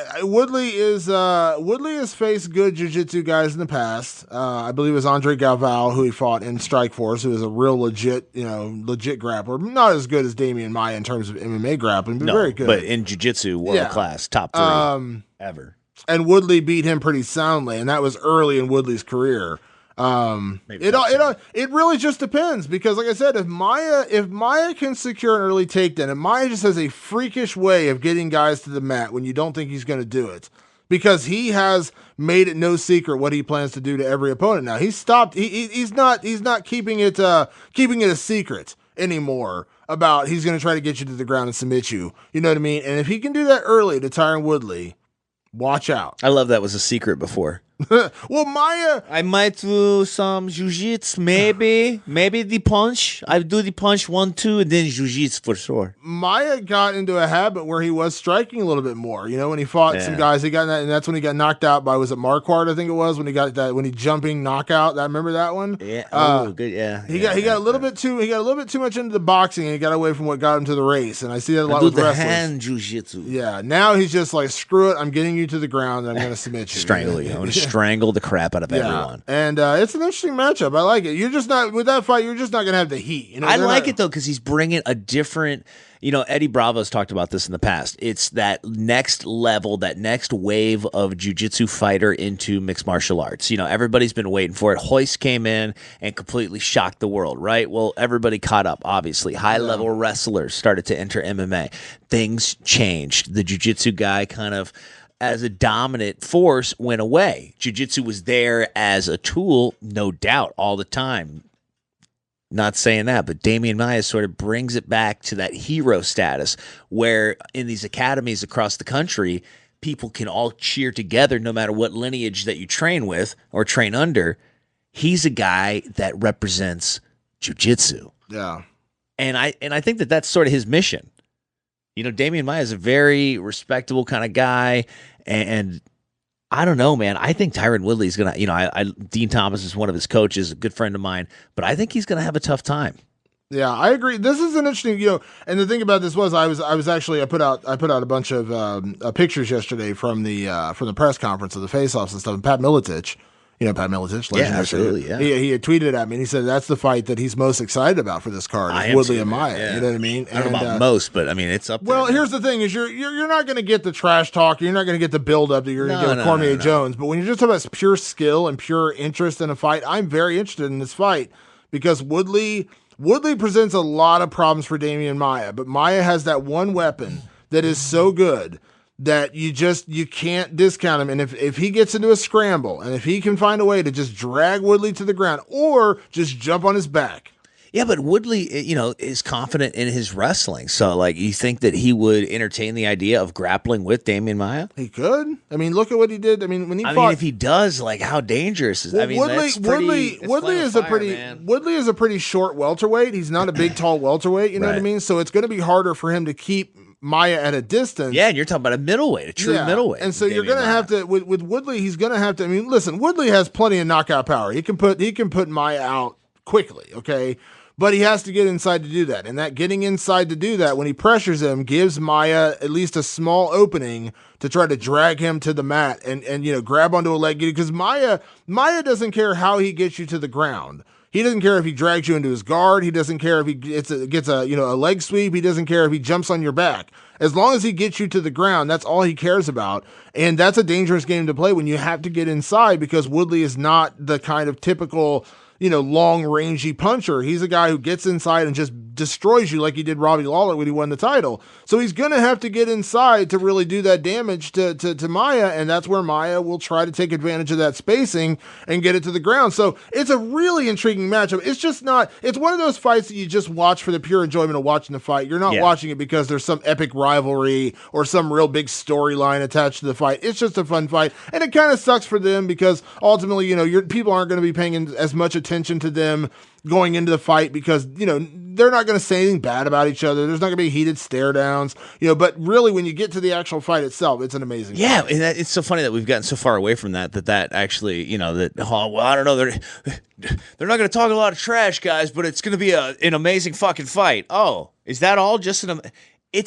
has faced good jiu-jitsu guys in the past. I believe it was Andre Galvao, who he fought in Strikeforce, who is a real legit grappler. Not as good as Damian Maia in terms of MMA grappling, but very good. But in jiu-jitsu, world class, top 3 ever. And Woodley beat him pretty soundly, and that was early in Woodley's career. It really just depends, because like I said, if Maia can secure an early takedown, and Maia just has a freakish way of getting guys to the mat when you don't think he's going to do it, because he has made it no secret what he plans to do to every opponent. Now he's stopped. He's not keeping it a secret anymore about he's going to try to get you to the ground and submit you. You know what I mean? And if he can do that early to Tyron Woodley, watch out. I love that was a secret before. Well, Maia, I might do some jiu-jitsu, maybe the punch. I do the punch 1-2, and then jiu-jitsu for sure. Maia got into a habit where he was striking a little bit more. When he fought some guys, he got in that, and that's when he got knocked out by, was it Marquardt? I think it was, when he got that, when he jumping knockout. I remember that one. Yeah. Good. Yeah. He got a little bit too much into the boxing, and he got away from what got him to the race. And I see that a lot with wrestlers. Hand jiu-jitsu. Yeah. Now he's just like, screw it. I'm getting you to the ground, and I'm going to submit you. Strangle you. I'm going to strangle the crap out of everyone. And it's an interesting matchup. I like it. You're just not, with that fight, you're just not going to have the heat. I like it though, because he's bringing a different, Eddie Bravo's talked about this in the past. It's that next level, that next wave of jiu-jitsu fighter into mixed martial arts. Everybody's been waiting for it. Hoist came in and completely shocked the world, right? Well, everybody caught up, obviously. High-level wrestlers started to enter MMA. Things changed. The jiu-jitsu guy kind of, as a dominant force, went away. Jiu-jitsu was there as a tool, no doubt, all the time. Not saying that, but Damian Maia sort of brings it back to that hero status where in these academies across the country, people can all cheer together no matter what lineage that you train with or train under. He's a guy that represents jiu-jitsu. Yeah. And I think that that's sort of his mission. Damian Maia is a very respectable kind of guy, and I don't know, man. I think Tyron Woodley is going to, Dean Thomas is one of his coaches, a good friend of mine, but I think he's going to have a tough time. Yeah, I agree. This is an interesting, and the thing about this was I put out a bunch of pictures yesterday from the press conference of the face-offs and stuff. And Pat Miletich, Pat Miletich, legendary. Yeah, absolutely. Yeah. He had tweeted at me and he said that's the fight that he's most excited about for this card, is Woodley and Maia. Yeah. You know what I mean? I don't know about most, but I mean it's up there. Well, here's the thing: is you're not going to get the trash talk, you're not going to get the build up that you're going to get with Cormier Jones. But when you're just talking about pure skill and pure interest in a fight, I'm very interested in this fight because Woodley presents a lot of problems for Damian Maia, but Maia has that one weapon that is so good that you can't discount him. And if he gets into a scramble and if he can find a way to just drag Woodley to the ground or just jump on his back. Yeah, but Woodley, is confident in his wrestling. So, like, you think that he would entertain the idea of grappling with Damian Maia? He could. I mean, look at what he did. I mean, when he fought. I mean, if he does, like, how dangerous is? Well, I mean, Woodley is a pretty short welterweight. He's not a big, tall welterweight. You know what I mean? So it's going to be harder for him to keep Maia at a distance. Yeah, and you're talking about a middleweight, a true middleweight. And so you're going to have to with Woodley. He's going to have to. I mean, listen, Woodley has plenty of knockout power. He can put Maia out quickly. Okay. But he has to get inside to do that. And that getting inside to do that, when he pressures him, gives Maia at least a small opening to try to drag him to the mat and grab onto a leg. Because Maia doesn't care how he gets you to the ground. He doesn't care if he drags you into his guard. He doesn't care if he gets a leg sweep. He doesn't care if he jumps on your back. As long as he gets you to the ground, that's all he cares about. And that's a dangerous game to play when you have to get inside, because Woodley is not the kind of typical long rangey puncher. He's a guy who gets inside and just destroys you like he did Robbie Lawler when he won the title. So he's going to have to get inside to really do that damage to Maia, and that's where Maia will try to take advantage of that spacing and get it to the ground. So it's a really intriguing matchup. It's one of those fights that you just watch for the pure enjoyment of watching the fight. You're not watching it because there's some epic rivalry or some real big storyline attached to the fight. It's just a fun fight, and it kind of sucks for them because ultimately, your people aren't going to be paying as much attention to them going into the fight because, they're not going to say anything bad about each other. There's not going to be heated stare downs, but really when you get to the actual fight itself, it's an amazing fight. And it's so funny that we've gotten so far away from that actually, I don't know, they're not going to talk a lot of trash, guys, but it's going to be an amazing fucking fight. Oh, is that all? It's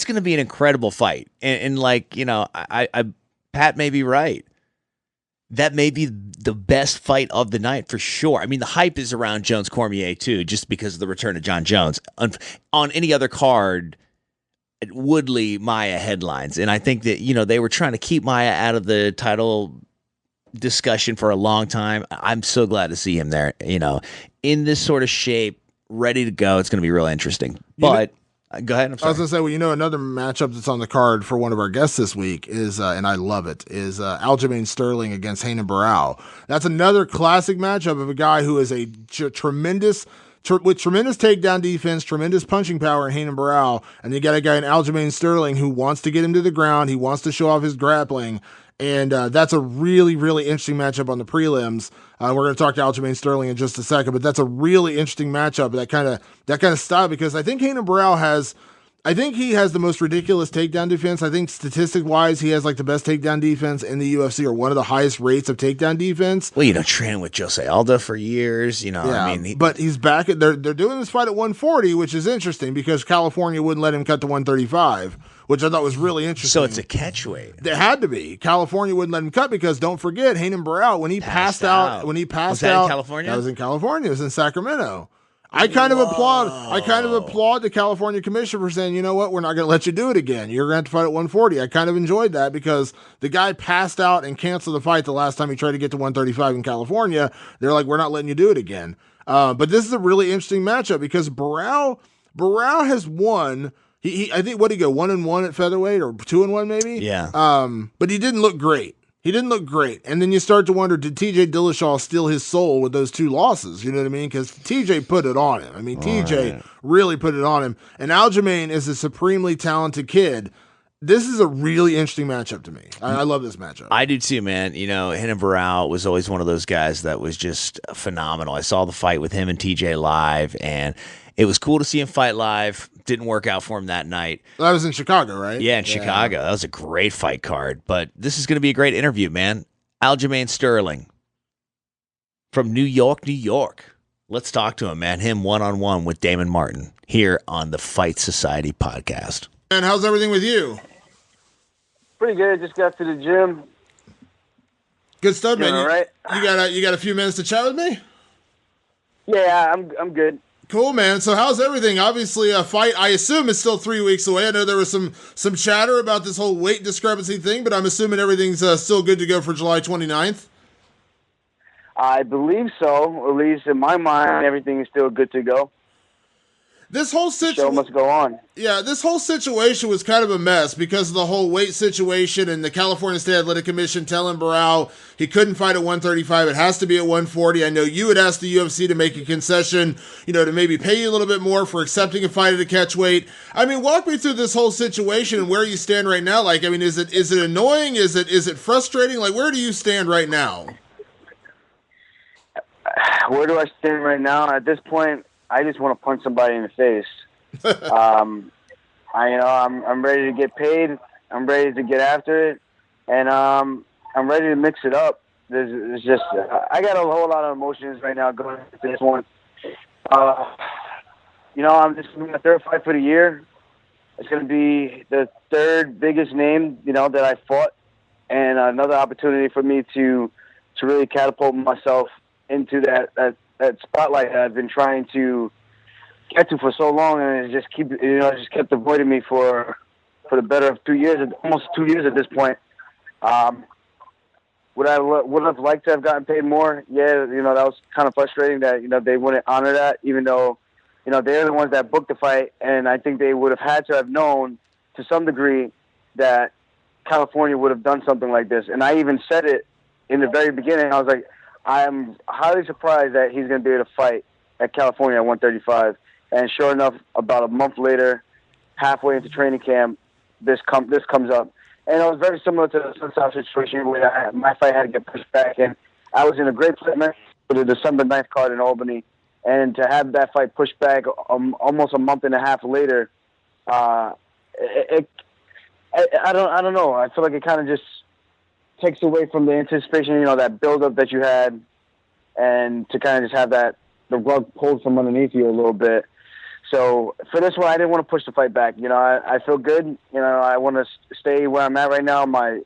going to be an incredible fight. And Pat may be right. That may be the best fight of the night for sure. I mean, the hype is around Jones Cormier too, just because of the return of John Jones. On any other card, Woodley Maia headlines, and I think that they were trying to keep Maia out of the title discussion for a long time. I'm so glad to see him there. In this sort of shape, ready to go. It's going to be real interesting. But go ahead. I'm sorry. I was going to say, another matchup that's on the card for one of our guests this week is, and I love it, is Aljamain Sterling against Renan Barao. That's another classic matchup of a guy who is a tremendous takedown defense, tremendous punching power in Renan Barao, and you got a guy in Aljamain Sterling who wants to get him to the ground. He wants to show off his grappling. And that's a really, really interesting matchup on the prelims. We're going to talk to Aljamain Sterling in just a second, but that's a really interesting matchup. That kind of style, because I think Renan Barao has the most ridiculous takedown defense. I think statistic-wise, he has like the best takedown defense in the UFC, or one of the highest rates of takedown defense. Well, training with Jose Aldo for years, but he's back they're doing this fight at 140, which is interesting because California wouldn't let him cut to 135. Which I thought was really interesting. So it's a catchweight. It had to be. California wouldn't let him cut because don't forget, Renan Barao, when he passed out. Was that in California? That was in California. It was in Sacramento. I kind of applaud the California commission for saying, you know what, we're not going to let you do it again. You're going to have to fight at 140. I kind of enjoyed that because the guy passed out and canceled the fight the last time he tried to get to 135 in California. They're like, we're not letting you do it again. But this is a really interesting matchup because Barao has won. I think, what did he go, 1-1 at featherweight or 2-1 maybe? Yeah. But he didn't look great. And then you start to wonder, did TJ Dillashaw steal his soul with those two losses? You know what I mean? Because TJ put it on him. I mean, TJ really put it on him. And Aljamain is a supremely talented kid. This is a really interesting matchup to me. I love this matchup. I do too, man. Renan Barao was always one of those guys that was just phenomenal. I saw the fight with him and TJ live, and it was cool to see him fight live. Didn't work out for him that night. That was in Chicago, right? Yeah, in Chicago. That was a great fight card. But this is going to be a great interview, man. Aljamain Sterling from New York, New York. Let's talk to him, man. Him one-on-one with Damon Martin here on the Fight Society podcast. And how's everything with you? Pretty good. Just got to the gym. Good stuff, man. All right. You got a few minutes to chat with me? Yeah, I'm good. Cool, man. So how's everything? Obviously, a fight, I assume, is still 3 weeks away. I know there was some chatter about this whole weight discrepancy thing, but I'm assuming everything's still good to go for July 29th. I believe so. At least in my mind, everything is still good to go. This whole show situation must go on. Yeah, this whole situation was kind of a mess because of the whole weight situation and the California State Athletic Commission telling Barao he couldn't fight at 135. It has to be at 140. I know you had asked the UFC to make a concession, to maybe pay you a little bit more for accepting a fight at a catch weight. I mean, walk me through this whole situation and where you stand right now. Like, I mean, is it annoying? Is it frustrating? Like, where do you stand right now? Where do I stand right now? At this point, I just want to punch somebody in the face. I'm ready to get paid. I'm ready to get after it, and I'm ready to mix it up. There's just I got a whole lot of emotions right now going into this one. This is my third fight for the year. It's going to be the third biggest name, that I fought, and another opportunity for me to really catapult myself into that spotlight that I've been trying to get to for so long, and it just kept avoiding me for the better of 2 years, almost 2 years at this point. Would have liked to have gotten paid more? Yeah, that was kind of frustrating that they wouldn't honor that, even though they're the ones that booked the fight, and I think they would have had to have known to some degree that California would have done something like this. And I even said it in the very beginning. I was like, I'm highly surprised that he's going to be able to fight at California at 135. And sure enough, about a month later, halfway into training camp, this comes up. And it was very similar to the Sunshine situation where my fight had to get pushed back. And I was in a great placement for the December 9th card in Albany. And to have that fight pushed back almost a month and a half later, I don't know. I feel like it kind of just takes away from the anticipation, that buildup that you had, and to kind of just have the rug pulled from underneath you a little bit. So for this one, I didn't want to push the fight back. I feel good. I want to stay where I'm at right now. My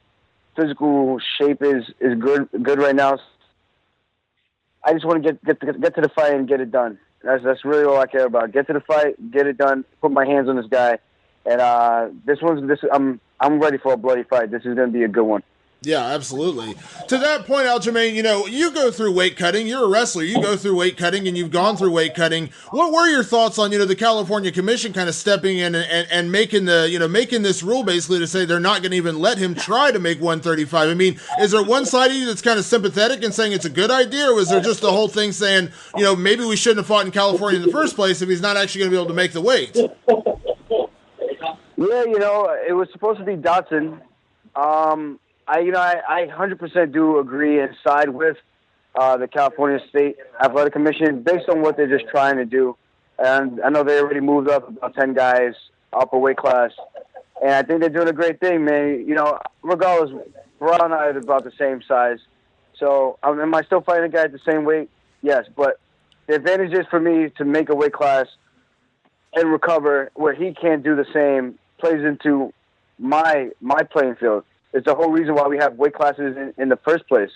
physical shape is good right now. I just want to get to the fight and get it done. That's really all I care about. Get to the fight, get it done, put my hands on this guy. And I'm ready for a bloody fight. This is going to be a good one. Yeah, absolutely. To that point, Aljamain, you go through weight cutting. You're a wrestler. You go through weight cutting, and you've gone through weight cutting. What were your thoughts on, the California Commission kind of stepping in and making making this rule basically to say they're not going to even let him try to make 135? I mean, is there one side of you that's kind of sympathetic and saying it's a good idea, or was there just the whole thing saying, maybe we shouldn't have fought in California in the first place if he's not actually going to be able to make the weight? Yeah, it was supposed to be Dotson. I 100% do agree and side with the California State Athletic Commission based on what they're just trying to do. And I know they already moved up about 10 guys up a weight class. And I think they're doing a great thing, man. Regardless, Barao and I are about the same size. So am I still fighting a guy at the same weight? Yes. But the advantage is for me to make a weight class and recover where he can't do the same plays into my playing field. It's the whole reason why we have weight classes in the first place.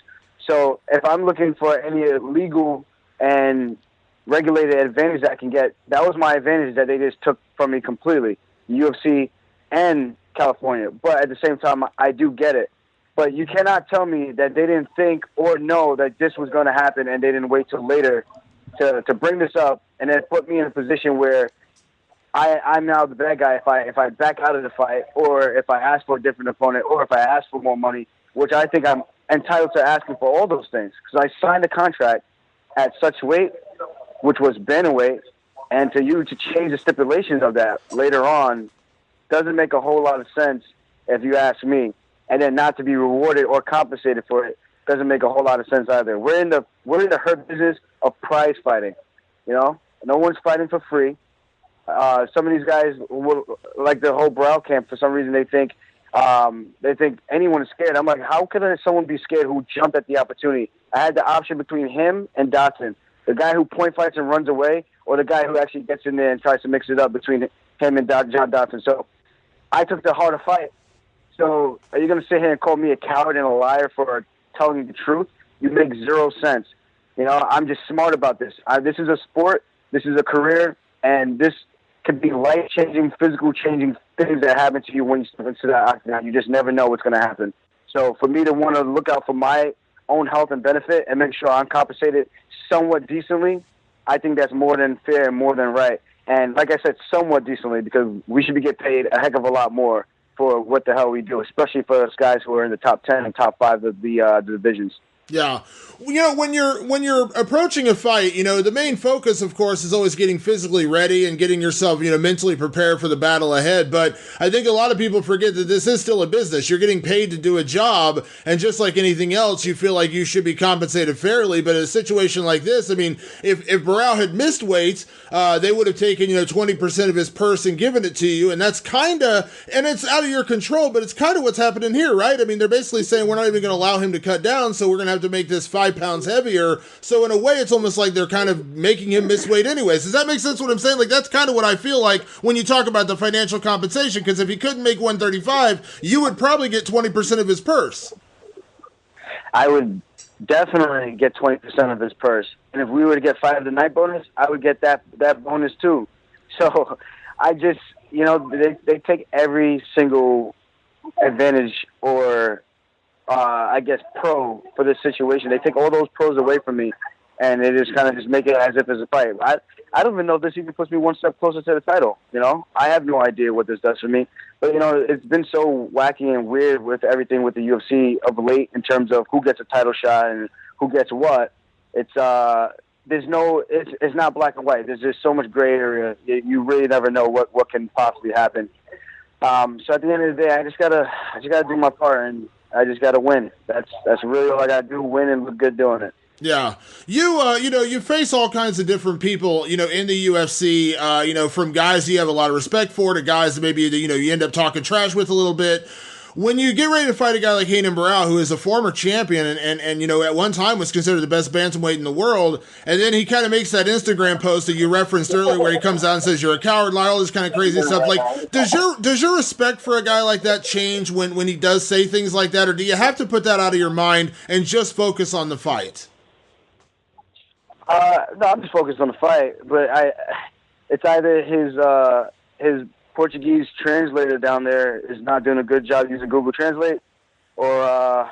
So if I'm looking for any legal and regulated advantage that I can get, that was my advantage that they just took from me completely, UFC and California. But at the same time, I do get it. But you cannot tell me that they didn't think or know that this was going to happen and they didn't wait till later to bring this up and then put me in a position where I'm now the bad guy if I back out of the fight, or if I ask for a different opponent, or if I ask for more money, which I think I'm entitled to asking for all those things because I signed a contract at such weight, which was bantamweight, and to change the stipulations of that later on doesn't make a whole lot of sense if you ask me, and then not to be rewarded or compensated for it doesn't make a whole lot of sense either. We're in the hurt business of prize fighting, no one's fighting for free. Some of these guys, like the whole Barao camp, for some reason they think anyone is scared. I'm like, how could someone be scared who jumped at the opportunity? I had the option between him and Dotson, the guy who point fights and runs away, or the guy who actually gets in there and tries to mix it up between him and John Dotson. So I took the harder fight. So are you going to sit here and call me a coward and a liar for telling you the truth? You make zero sense. I'm just smart about this. This is a sport. This is a career. And this could be life-changing, physical-changing things that happen to you when you step into that octagon. You just never know what's going to happen. So for me to want to look out for my own health and benefit and make sure I'm compensated somewhat decently, I think that's more than fair and more than right. And like I said, somewhat decently, because we should be getting paid a heck of a lot more for what the hell we do, especially for us guys who are in the top 10 and top 5 of the divisions. Yeah. When you're approaching a fight, the main focus, of course, is always getting physically ready and getting yourself, mentally prepared for the battle ahead. But I think a lot of people forget that this is still a business. You're getting paid to do a job, and just like anything else, you feel like you should be compensated fairly. But in a situation like this, I mean, if Barao had missed weight, they would have taken, 20% of his purse and given it to you. And that's kind of, and it's out of your control, but it's kind of what's happening here, right? I mean, they're basically saying we're not even going to allow him to cut down, so we're going to have to make this 5 pounds heavier. So in a way, it's almost like they're kind of making him miss weight anyways. Does that make sense what I'm saying? Like, that's kind of what I feel like when you talk about the financial compensation, because if he couldn't make 135, you would probably get 20% of his purse. I would definitely get 20% of his purse. And if we were to get fight of the night bonus, I would get that bonus too. So I just, they take every single advantage or I guess pro for this situation. They take all those pros away from me, and they just kind of just make it as if it's a fight. I don't even know if this even puts me one step closer to the title. I have no idea what this does for me. But it's been so wacky and weird with everything with the UFC of late in terms of who gets a title shot and who gets what. It's not black and white. There's just so much gray area. You really never know what can possibly happen. So at the end of the day, I just gotta do my part, and I just gotta win. That's really all I gotta do: win and look good doing it. Yeah. You face all kinds of different people, in the UFC, from guys you have a lot of respect for to guys that maybe, you end up talking trash with a little bit. When you get ready to fight a guy like Renan Barao, who is a former champion and at one time was considered the best bantamweight in the world, and then he kind of makes that Instagram post that you referenced earlier where he comes out and says you're a coward, like all this kind of crazy stuff. Like, does your respect for a guy like that change when he does say things like that, or do you have to put that out of your mind and just focus on the fight? No, I'm just focused on the fight, but it's either his Portuguese translator down there is not doing a good job using Google Translate, or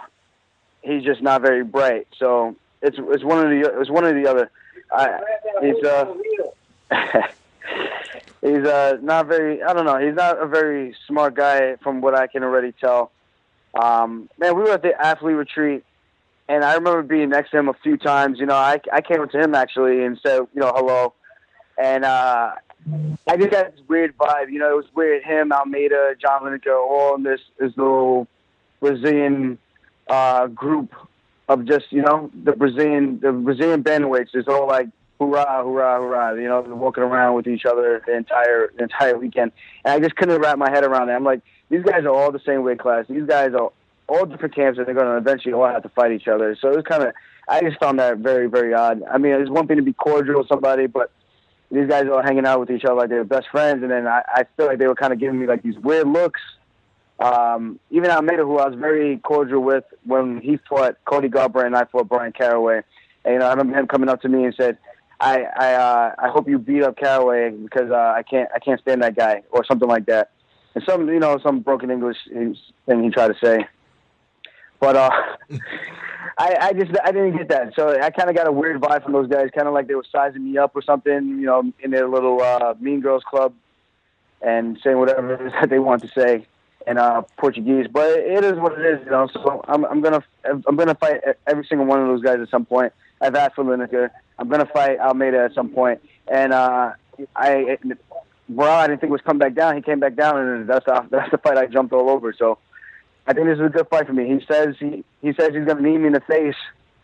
he's just not very bright. So it's one or the other. He's not very. I don't know. He's not a very smart guy from what I can already tell. Man, we were at the athlete retreat, and I remember being next to him a few times. I came up to him actually and said, hello, and I just got this weird vibe. It was weird. Him, Almeida, John Lineker, all in this little Brazilian group of just, the Brazilian bantamweights. It's all like hoorah, hoorah, hoorah. They're walking around with each other the entire weekend. And I just couldn't wrap my head around it. I'm like, these guys are all the same weight class. These guys are all different camps, and they're going to eventually all have to fight each other. So it was kind of, I just found that very, very odd. I mean, it's one thing to be cordial with somebody, but these guys are all hanging out with each other like they were best friends, and then I feel like they were kind of giving me like these weird looks. Even Almeida, who I was very cordial with when he fought Cody Garbrandt and I fought Brian Caraway, and I remember him coming up to me and said, "I hope you beat up Caraway because I can't stand that guy," or something like that, and some broken English thing he tried to say, but I didn't get that. So I kind of got a weird vibe from those guys, kind of like they were sizing me up or something, in their little Mean Girls Club and saying whatever it is that they want to say in Portuguese. But it is what it is, So I'm gonna fight every single one of those guys at some point. I've asked for Lineker. I'm gonna fight Almeida at some point. And Barao, I didn't think was come back down. He came back down, and that's the fight I jumped all over. So I think this is a good fight for me. He says he's going to knee me in the face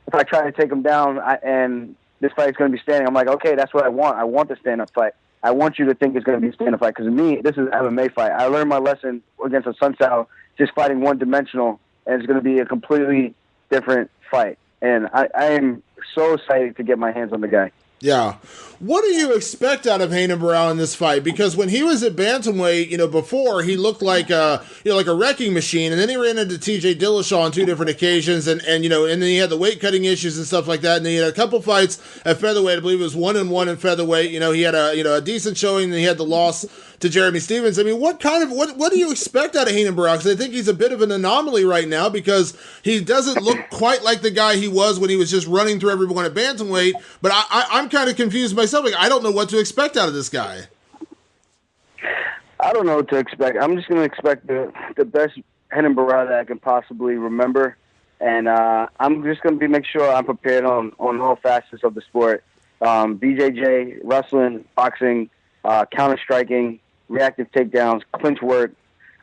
if I try to take him down, and this fight's going to be standing. I'm like, okay, that's what I want. I want the stand-up fight. I want you to think it's going to be a stand-up fight, because to me, this is an MMA fight. I learned my lesson against a Sun Sao, just fighting one-dimensional, and it's going to be a completely different fight. And I am so excited to get my hands on the guy. Yeah. What do you expect out of Renan Barao in this fight? Because when he was at bantamweight, before, he looked like a wrecking machine, and then he ran into TJ Dillashaw on 2 different occasions, and then he had the weight cutting issues and stuff like that, and then he had a couple fights at featherweight. I believe it was 1-1 in featherweight. He had a decent showing, and he had the loss to Jeremy Stevens. I mean, what do you expect out of Renan Barao? Because I think he's a bit of an anomaly right now, because he doesn't look quite like the guy he was when he was just running through everyone at bantamweight. But I'm kind of confused myself. Like, I don't know what to expect out of this guy. I don't know what to expect. I'm just going to expect the best Renan Barao that I can possibly remember, and I'm just going to make sure I'm prepared on all facets of the sport. BJJ, wrestling, boxing, counter-striking, reactive takedowns, clinch work,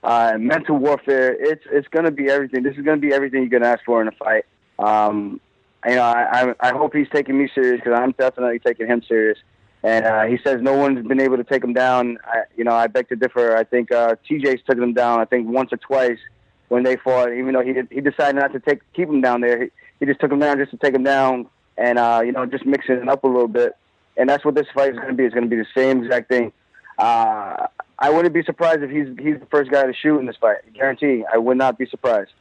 mental warfare. It's going to be everything. This is going to be everything you can ask for in a fight. I hope he's taking me serious because I'm definitely taking him serious. And he says no one's been able to take him down. I beg to differ. I think TJ's took him down, I think, once or twice when they fought, even though he decided not to keep him down there. He just took him down just to take him down and, just mixing it up a little bit. And that's what this fight is going to be. It's going to be the same exact thing. I wouldn't be surprised if he's the first guy to shoot in this fight. Guarantee. I would not be surprised.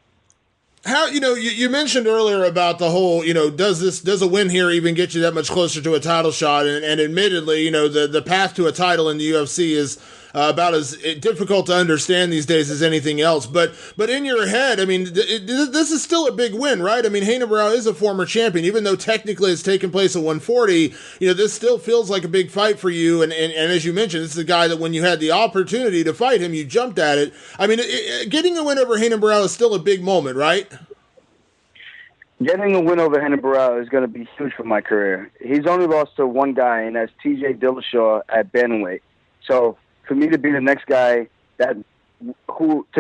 How, you mentioned earlier about the whole, does a win here even get you that much closer to a title shot? And admittedly, the path to a title in the UFC is about as difficult to understand these days as anything else. But in your head, I mean, this is still a big win, right? I mean, Renan Barao is a former champion, even though technically it's taken place at 140. This still feels like a big fight for you. And as you mentioned, this is a guy that when you had the opportunity to fight him, you jumped at it. I mean, getting a win over Renan Barao is still a big moment, right? Getting a win over Renan Barao is going to be huge for my career. He's only lost to one guy, and that's T.J. Dillashaw at bantamweight. So for me to be the next guy to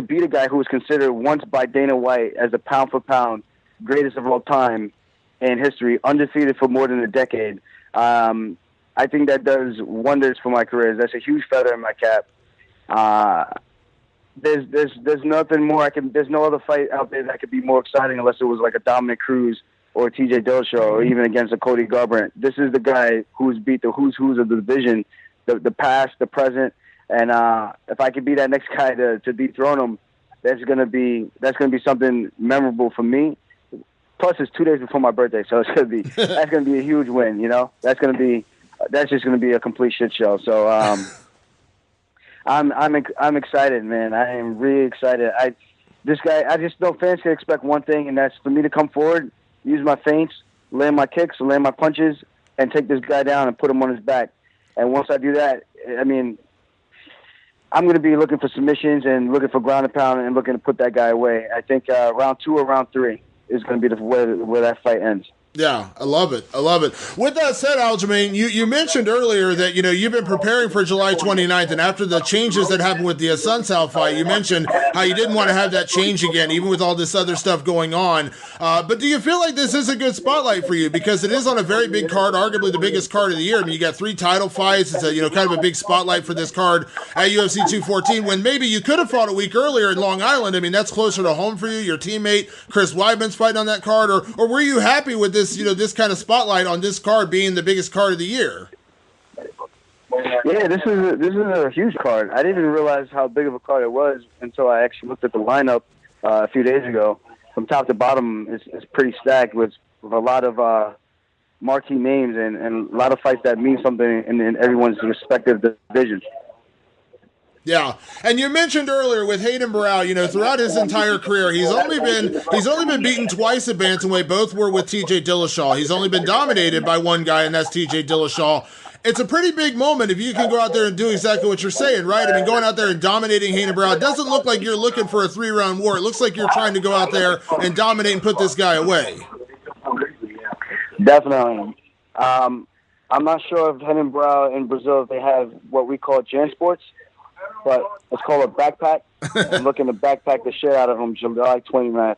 beat a guy who was considered once by Dana White as the pound for pound greatest of all time in history, undefeated for more than a decade, I think that does wonders for my career. That's a huge feather in my cap. There's nothing more there's no other fight out there that could be more exciting unless it was like a Dominic Cruz or TJ Dillashaw or even against a Cody Garbrandt. This is the guy who's beat the who's of the division, the past, the present, and if I could be that next guy to dethrone him, that's gonna be something memorable for me. Plus, it's 2 days before my birthday, so that's gonna be a huge win. That's just gonna be a complete shit show. So I'm excited, man. I am really excited. I just know fans can expect one thing, and that's for me to come forward, use my feints, land my kicks, land my punches, and take this guy down and put him on his back. And once I do that, I mean, I'm going to be looking for submissions and looking for ground and pound and looking to put that guy away. I think round 2 or round 3 is going to be where that fight ends. Yeah, I love it. With that said, Aljamain, you mentioned earlier that, you've been preparing for July 29th, and after the changes that happened with the Assunção fight, you mentioned how you didn't want to have that change again, even with all this other stuff going on. But do you feel like this is a good spotlight for you? Because it is on a very big card, arguably the biggest card of the year. I mean, you got 3 title fights. It's kind of a big spotlight for this card at UFC 214, when maybe you could have fought a week earlier in Long Island. I mean, that's closer to home for you. Your teammate, Chris Weidman's fighting on that card. Or were you happy with this, this kind of spotlight on this card being the biggest card of the year? Yeah, this is a huge card. I didn't even realize how big of a card it was until I actually looked at the lineup a few days ago. From top to bottom, it's pretty stacked with a lot of marquee names and a lot of fights that mean something in everyone's respective divisions. Yeah, and you mentioned earlier with Renan Barao, throughout his entire career, he's only been beaten twice at bantamweight. Both were with T.J. Dillashaw. He's only been dominated by one guy, and that's T.J. Dillashaw. It's a pretty big moment if you can go out there and do exactly what you're saying, right? I mean, going out there and dominating Renan Barao, it doesn't look like you're looking for a 3-round war. It looks like you're trying to go out there and dominate and put this guy away. Definitely. I'm not sure if Renan Barao in Brazil, if they have what we call Jansports, but let's call it backpack. I'm looking to backpack the shit out of him July 29th.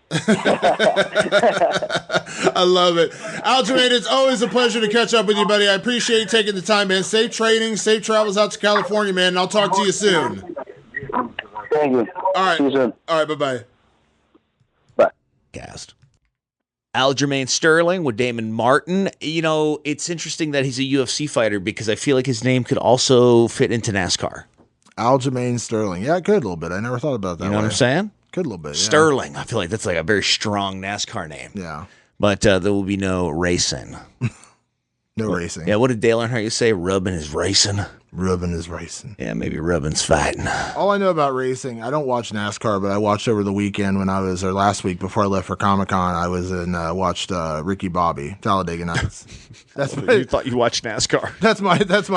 I love it. Aljamain, it's always a pleasure to catch up with you, buddy. I appreciate you taking the time, man. Safe training, safe travels out to California, man, and I'll talk to you soon. Thank you. All right. See you soon. All right, bye-bye. Bye. Cast. Aljamain Sterling with Damon Martin. It's interesting that he's a UFC fighter because I feel like his name could also fit into NASCAR. Aljamain Sterling. Yeah, it could a little bit. I never thought about that. You know what I'm saying? Could a little bit, yeah. Sterling. I feel like that's like a very strong NASCAR name. Yeah. But there will be no racing. No racing. Yeah, what did Dale Earnhardt say? Rubbing is racing. Ruben is racing. Yeah, maybe Ruben's fighting. All I know about racing, I don't watch NASCAR, but I watched over the weekend or last week before I left for Comic-Con, I was watched Ricky Bobby, Talladega Nights. You thought you watched NASCAR. That's my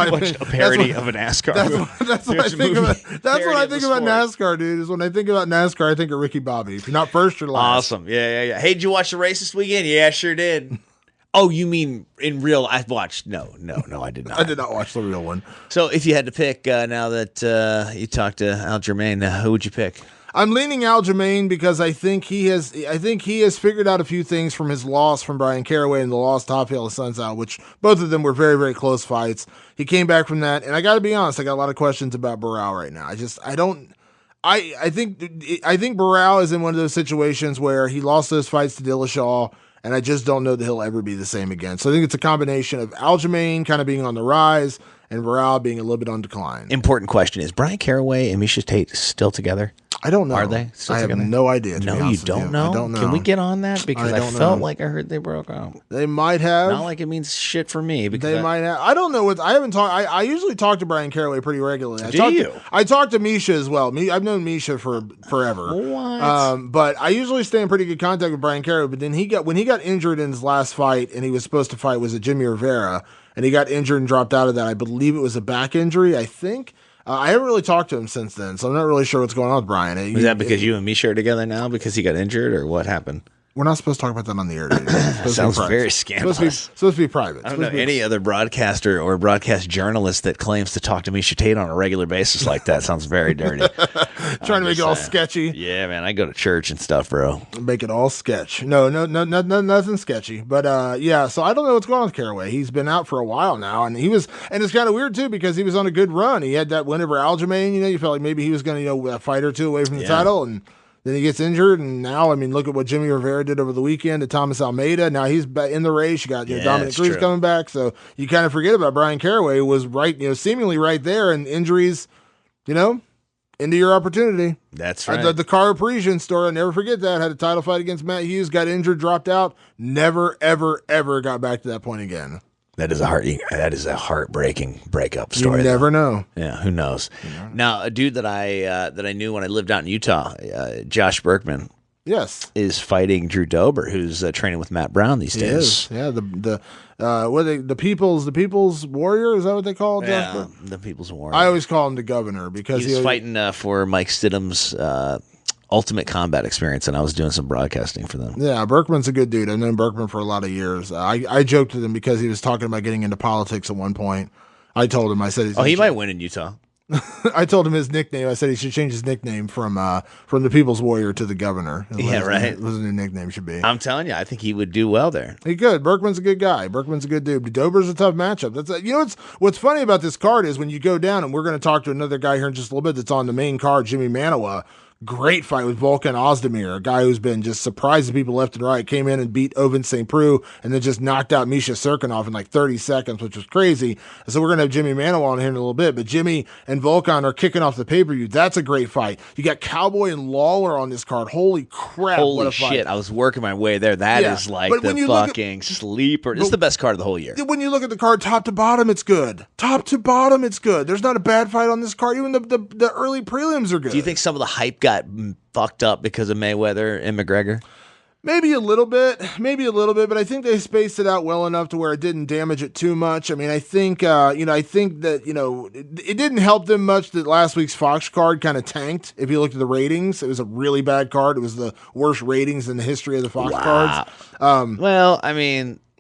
watched a parody of a NASCAR. That's what I think about. That's what I think about NASCAR, dude. Is when I think about NASCAR, I think of Ricky Bobby. If you're not first or last. Awesome. Yeah. Hey, did you watch the race this weekend? Yeah, sure did. Oh, you mean in real? I watched. No, I did not. I did not watch the real one. So, if you had to pick now that you talked to Aljamain, who would you pick? I'm leaning Aljamain because I think he has figured out a few things from his loss from Brian Caraway and the loss to Rafael Sunsao, which both of them were very, very close fights. He came back from that, and I got to be honest, I got a lot of questions about Barao right now. I think Barao is in one of those situations where he lost those fights to Dillashaw, and I just don't know that he'll ever be the same again. So I think it's a combination of Aljamain kind of being on the rise and Barao being a little bit on decline. Important question: is Brian Caraway and Miesha Tate still together? I don't know. Are they still I together? have no idea. No, you don't know? I don't know. Can we get on that? Because I felt like I heard they broke up. They might have. Not like it means shit for me. Because they might have. I don't know. I haven't talked. I usually talk to Brian Caraway pretty regularly. I talk to Miesha as well. I've known Miesha for forever. What? But I usually stay in pretty good contact with Brian Caraway. But then when he got injured in his last fight, and he was supposed to fight was at Jimmy Rivera, and he got injured and dropped out of that. I believe it was a back injury. I think. I haven't really talked to him since then, so I'm not really sure what's going on with Brian. Is that because you and Misha are together now because he got injured, or what happened? We're not supposed to talk about that on the air. Sounds very scandalous. Supposed to be private. I don't know any other broadcaster or broadcast journalist that claims to talk to Miesha Tate on a regular basis like that. Sounds very dirty. Trying to make it all sketchy. Yeah, man. I go to church and stuff, bro. Make it all sketch. No, nothing sketchy. But yeah, so I don't know what's going on with Caraway. He's been out for a while now, and it's kind of weird too because he was on a good run. He had that win over Aljamain. You felt like maybe he was going to a fight or two away from the title, and then he gets injured, and now, look at what Jimmy Rivera did over the weekend to Thomas Almeida. Now he's in the race. You got Dominic Cruz coming back, so you kind of forget about Brian Caraway was right, seemingly right there, and injuries, into your opportunity. That's right. The Cara Parisian story, I'll never forget that. Had a title fight against Matt Hughes, got injured, dropped out, never, ever, ever got back to that point again. That is a heartbreaking breakup story. You never know. Yeah, who knows? Now, a dude that I knew when I lived out in Utah, Josh Berkman, is fighting Drew Dober, who's training with Matt Brown these days. Yeah, the People's Warrior, is that what they call Josh Berkman? The People's Warrior. I always call him the Governor because he's fighting for Mike Stidham's Ultimate Combat Experience, and I was doing some broadcasting for them. Yeah, Berkman's a good dude. I've known Berkman for a lot of years. I joked with him because he was talking about getting into politics at one point. I told him, I said, he might win in Utah. I told him his nickname. I said he should change his nickname from the People's Warrior to the Governor. Right. What his new nickname should be. I'm telling you, I think he would do well there. He could. Berkman's a good guy. Berkman's a good dude. Dober's a tough matchup. What's funny about this card is when you go down, and we're going to talk to another guy here in just a little bit that's on the main card, Jimi Manuwa. Great fight with Volkan Oezdemir, a guy who's been just surprising people left and right. Came in and beat Ovin St. Preux and then just knocked out Misha Serkinov in like 30 seconds, which was crazy. So we're going to have Jimi Manuwa on here in a little bit. But Jimmy and Volkan are kicking off the pay-per-view. That's a great fight. You got Cowboy and Lawler on this card. Holy crap. Holy shit. I was working my way there. That is like the fucking sleeper. This is the best card of the whole year. When you look at the card top to bottom, it's good. Top to bottom, it's good. There's not a bad fight on this card. Even the early prelims are good. Do you think some of the hype got fucked up because of Mayweather and McGregor? Maybe a little bit, but I think they spaced it out well enough to where it didn't damage it too much. I think that it didn't help them much that last week's Fox card kind of tanked. If you looked at the ratings, it was a really bad card. It was the worst ratings in the history of the Fox cards.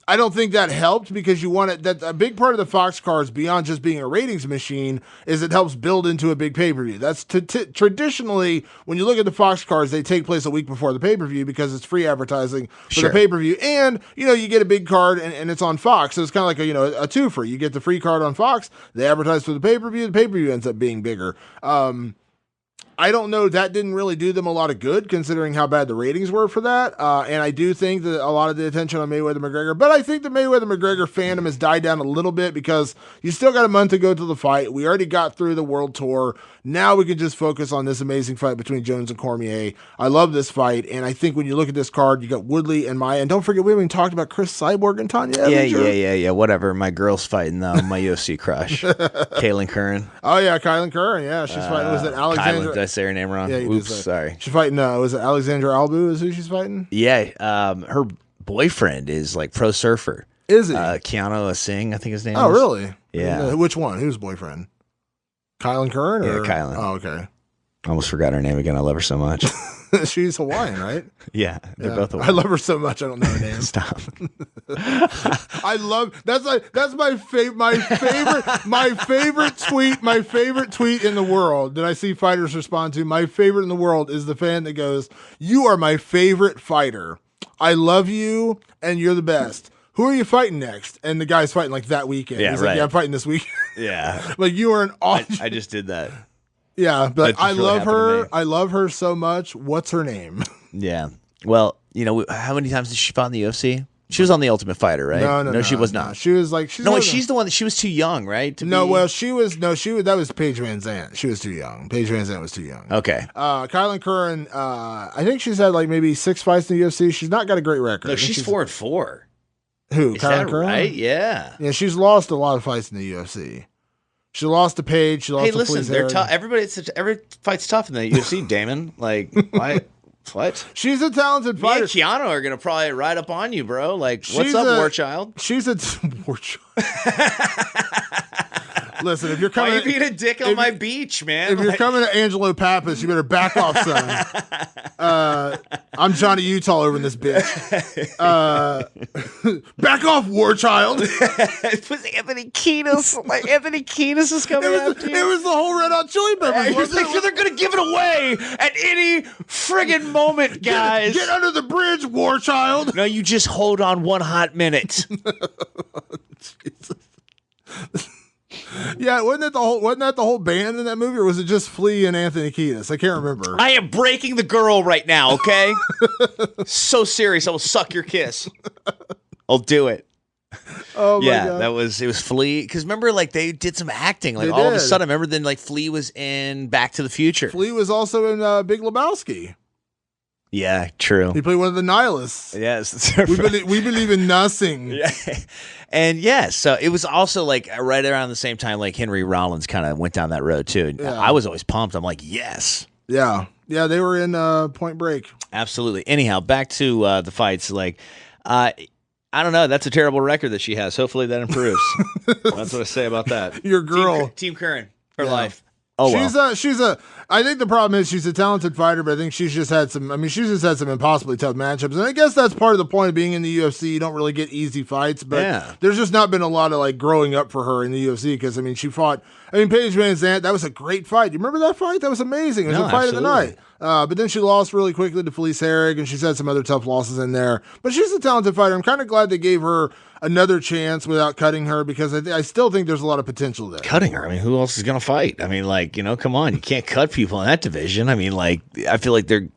I don't think that helped because you want it. That a big part of the Fox cards, beyond just being a ratings machine, is it helps build into a big pay-per-view. That's traditionally when you look at the Fox cards, they take place a week before the pay-per-view because it's free advertising for the pay-per-view, and you get a big card and it's on Fox, so it's kind of like a twofer. You get the free card on Fox, they advertise for the pay-per-view ends up being bigger. I don't know. That didn't really do them a lot of good considering how bad the ratings were for that. And I do think that a lot of the attention on Mayweather-McGregor, but I think the Mayweather-McGregor fandom has died down a little bit because you still got a month to go to the fight. We already got through the world tour. Now we can just focus on this amazing fight between Jones and Cormier. I love this fight. And I think when you look at this card, you got Woodley and Maia. And don't forget, we haven't even talked about Chris Cyborg and Tanya Evinger. Yeah. Whatever. My girl's fighting, though. My UFC crush. Kaylin Curran. Oh, yeah. Kylan Curran. Yeah. She's fighting. Was it Alexandra? Kylan, did I say her name wrong? Yeah, oops, sorry. She's fighting, was it Alexandra Albu is who she's fighting? Yeah, her boyfriend is like pro surfer. Is he? Keanu Singh, I think his name is. Oh, really? Yeah. Which one? Who's boyfriend? Kylan Curran? Yeah, Kylan. Oh, okay. I almost forgot her name again. I love her so much. She's Hawaiian, right? Yeah, they're both Hawaiian. I love her so much I don't know her name. Stop. I love that's my favorite tweet in the world that I see fighters respond to. My favorite in the world is the fan that goes, "You are my favorite fighter. I love you and you're the best. Who are you fighting next?" And the guy's fighting like that weekend. Yeah, He's right. like, "Yeah, I'm fighting this weekend." Yeah. Like you are an awesome. I just did that. Yeah, but I really love happened to her. me. I love her so much. What's her name? Yeah. Well, how many times did she fight in the UFC? She was on the Ultimate Fighter, right? No, she was no. not. She was like she's the one that she was too young, right? That was Paige Van Zandt. She was too young. Paige Van Zandt was too young. Okay. Kylan Curran, I think she's had like maybe 6 fights in the UFC. She's not got a great record. No, she's 4-4. Who? Is Kylan that Curran? right? Yeah. Yeah, she's lost a lot of fights in the UFC. She lost to Paige. She lost Hey, to listen, Fleece they're Herrig. tough. Every fight's tough in the UFC, Damon. Like, why? What? She's a talented Me fighter. and Keanu are gonna probably ride up on you, bro. Like, what's She's up, War Child? She's a war child. Listen, if you're Why coming, you being a dick on my beach, man? if you're coming to Angelo Pappas, you better back off, son. I'm Johnny Utah over in this bitch. Back off, War Child. It was Anthony Kiedis. Like Anthony Kiedis is coming after you. It was the whole Red Hot Chili Peppers. You're wasn't like, it? they're gonna give it away at any friggin' moment, guys. Get under the bridge, War Child. No, you just hold on 1 hot minute. Yeah, wasn't that the whole band in that movie, or was it just Flea and Anthony Kiedis? I can't remember. I am breaking the girl right now, okay? So serious, I will suck your kiss. I'll do it. Oh my Yeah, God. it was Flea. Because remember, like they did some acting. Like They all of a did. sudden, remember then like Flea was in Back to the Future. Flea was also in Big Lebowski. Yeah, true. He played one of the nihilists. Yes, We believe in nothing. Yeah. And yeah, so it was also like right around the same time, like Henry Rollins kind of went down that road too. Yeah. I was always pumped. I'm like, yes, Yeah, they were in Point Break. absolutely. Anyhow, back to the fights. Like, I don't know. That's a terrible record that she has. Hopefully that improves. That's what I say about that. Your girl. Team Curran, her Yeah. life. Oh, well. I think the problem is she's a talented fighter, but I think she's just had some impossibly tough matchups. And I guess that's part of the point of being in the UFC. You don't really get easy fights, but Yeah. there's just not been a lot of like growing up for her in the UFC because Paige Van Zandt, that was a great fight. You remember that fight? That was amazing. It was No, a fight of the absolutely. night. But then she lost really quickly to Fleece Herrig, and she's had some other tough losses in there. But she's a talented fighter. I'm kind of glad they gave her another chance without cutting her because I still think there's a lot of potential there. Cutting her. I mean, who else is going to fight? I mean, like, come on. You can't cut people in that division. I mean, like, I feel like they're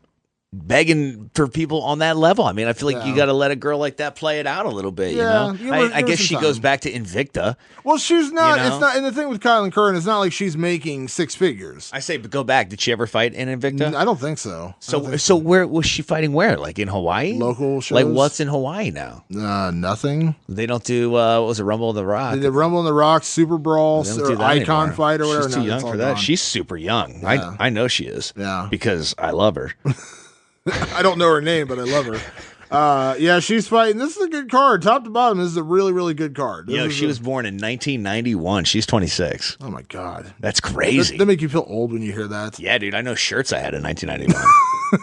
begging for people on that level. I mean, I feel like you got to let a girl like that play it out a little bit, Yeah, you give know? her I guess some she time. goes back to Invicta. Well, she's not. You know? It's not. And the thing with Kylan Curran is not like she's making 6 figures. I say, but go back. Did she ever fight in Invicta? I don't think so. So where was she fighting? Where? Like in Hawaii? Local shows? Like what's in Hawaii now? Nothing. They don't do what was it, Rumble in the Rock? The Rumble in the Rock, Super Brawl, They don't or do that Icon anymore. Fight or whatever. She's too No, young it's all for that. gone. She's super young. Yeah. I know she is. Yeah. Because I love her. I don't know her name, but I love her. Yeah, she's fighting. This is a good card. Top to bottom, this is a really, really good card. She was born in 1991. She's 26. Oh my God. That's crazy. That make you feel old when you hear that. Yeah, dude. I know shirts I had in 1991.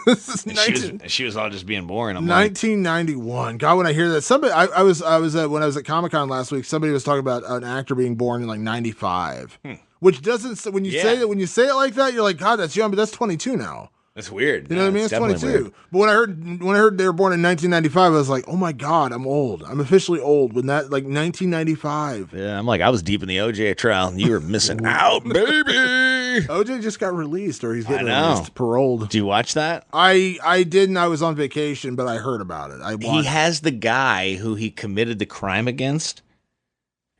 This is And she was all just being born. I'm like, 1991. God, when I hear that, somebody I was when I was at Comic-Con last week, somebody was talking about an actor being born in like 95. Which doesn't when you say it like that, you're like, God, that's young, but that's 22 now. that's weird. You know what I mean? It's 22. But when I heard they were born in 1995, I was like, oh my God, I'm old. I'm officially old. When that, like 1995. Yeah, I'm like, I was deep in the OJ trial and you were missing out, baby. OJ just got released, or he's getting released, paroled. Do you watch that? I didn't. I was on vacation, but I heard about it. He has the guy who he committed the crime against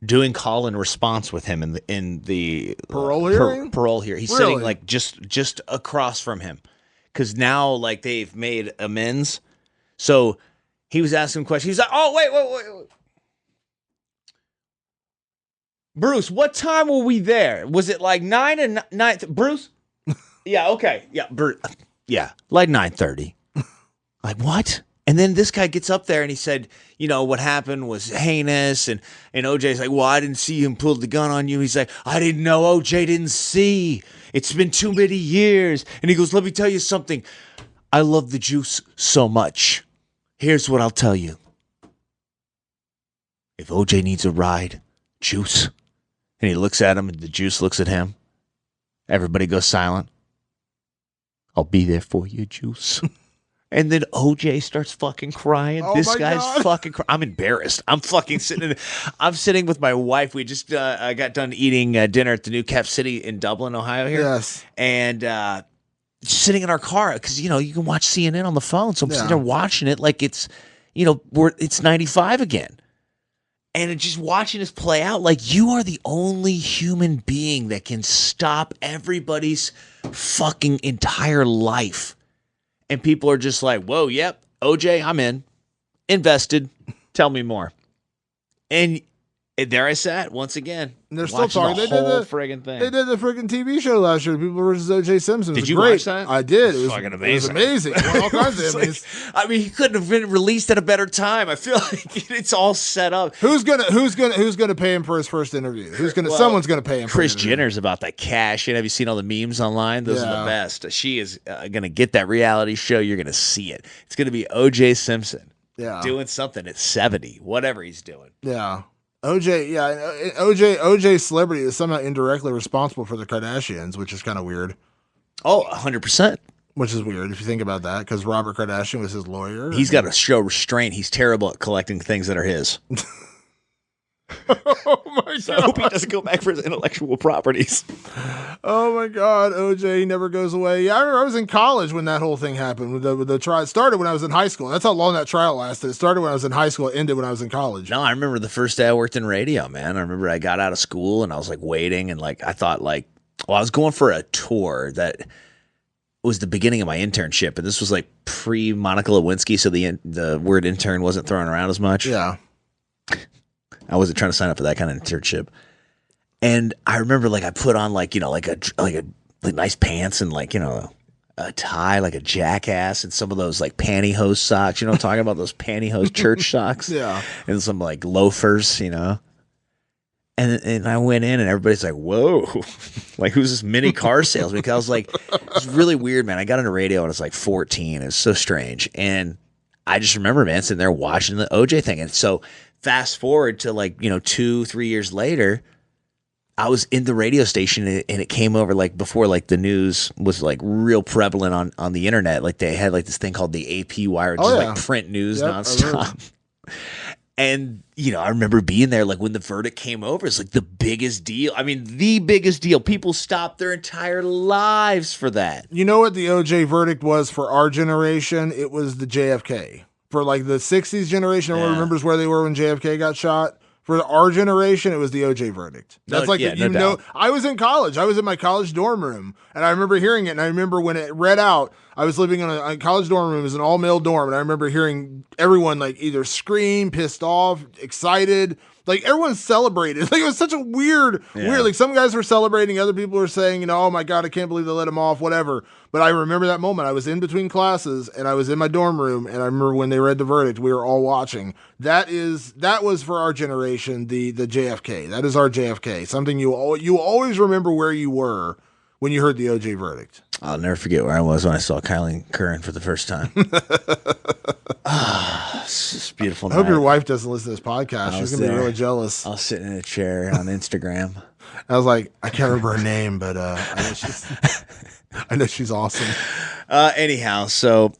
doing call and response with him in the parole hearing. Parole hearing. He's sitting like just across from him, because now like they've made amends. So he was asking questions. He's like, "Oh wait. Bruce, what time were we there? Was it like 9 and 9? Bruce? Yeah, okay. Yeah, yeah, like 9:30. Like, what? And then this guy gets up there and he said, what happened was heinous. And OJ's like, well, I didn't see him pull the gun on you. He's like, I didn't know. OJ didn't see. It's been too many years. And he goes, let me tell you something. I love the juice so much. Here's what I'll tell you. If OJ needs a ride, juice. And he looks at him and the juice looks at him. Everybody goes silent. I'll be there for you, juice. And then OJ starts fucking crying. Oh, this guy's fucking crying. I'm embarrassed. I'm fucking I'm sitting with my wife. We just got done eating dinner at the new Cap City in Dublin, Ohio here. Yes. And sitting in our car, because, you can watch CNN on the phone. So I'm sitting there watching it like it's, it's 95 again. And just watching this play out, like you are the only human being that can stop everybody's fucking entire life. And people are just like, whoa, yep, OJ, I'm in. Invested. Tell me more. And there I sat once again. And they're still talking. They did the friggin' thing. They did the friggin' TV show last year, People vs. OJ Simpson. Did you watch that? I did. It was fucking amazing. It was amazing. All kinds of Emmys. He couldn't have been released at a better time. I feel like it's all set up. Who's gonna pay him for his first interview? Someone's gonna pay him. Chris Jenner's about that cash. Have you seen all the memes online? Those are the best. She is gonna get that reality show. You're gonna see it. It's gonna be OJ Simpson. Yeah. Doing something at 70, whatever he's doing. Yeah. OJ's celebrity is somehow indirectly responsible for the Kardashians, which is kind of weird. Oh, 100%. Which is weird if you think about that, because Robert Kardashian was his lawyer. He's got to show restraint. He's terrible at collecting things that are his. Oh my God. So I hope he doesn't go back for his intellectual properties. Oh my God, OJ never goes away. Yeah, I remember I was in college when that whole thing happened. With the trial. It started when I was in high school. That's how long that trial lasted. It started when I was in high school. It ended when I was in college. No, I remember the first day I worked in radio, man. I remember I got out of school and I was like waiting, and like I thought I was going for a tour that was the beginning of my internship, and this was like pre Monica Lewinsky, so the word intern wasn't thrown around as much. Yeah. I wasn't trying to sign up for that kind of internship. And I remember I put on like nice pants and a tie, like a jackass, and some of those like pantyhose socks, I'm talking about those pantyhose church socks. Yeah. And some like loafers, And I went in and everybody's like, whoa, like who's this mini car salesman? Because I was like, it's really weird, man. I got into radio when I was like 14. It was so strange. And I just remember, man, sitting there watching the OJ thing. And so fast forward to 2-3 years later, I was in the radio station and it came over before the news was real prevalent on the internet. Like they had this thing called the AP wire, just print news nonstop. And, I remember being there when the verdict came over, it's the biggest deal. I mean, the biggest deal. People stopped their entire lives for that. You know what the OJ verdict was for our generation? It was the JFK. For the 60s generation, everyone remembers where they were when JFK got shot. For our generation, it was the OJ verdict. That's I was in college. I was in my college dorm room, and I remember hearing it. And I remember when it read out, I was living in a college dorm room. It was an all-male dorm, and I remember hearing everyone either scream, pissed off, excited. Everyone celebrated. It was such a weird. Some guys were celebrating, other people were saying, oh my God, I can't believe they let him off, whatever. But I remember that moment. I was in between classes and I was in my dorm room, and I remember when they read the verdict, we were all watching. That was for our generation, the JFK. That is our JFK. Something you always remember where you were when you heard the OJ verdict. I'll never forget where I was when I saw Kylie Curran for the first time. It's just a beautiful night. I hope your wife doesn't listen to this podcast. She's going to be really jealous. I was sitting in a chair on Instagram. I was like, I can't remember her name, but I know she's awesome. Anyhow, so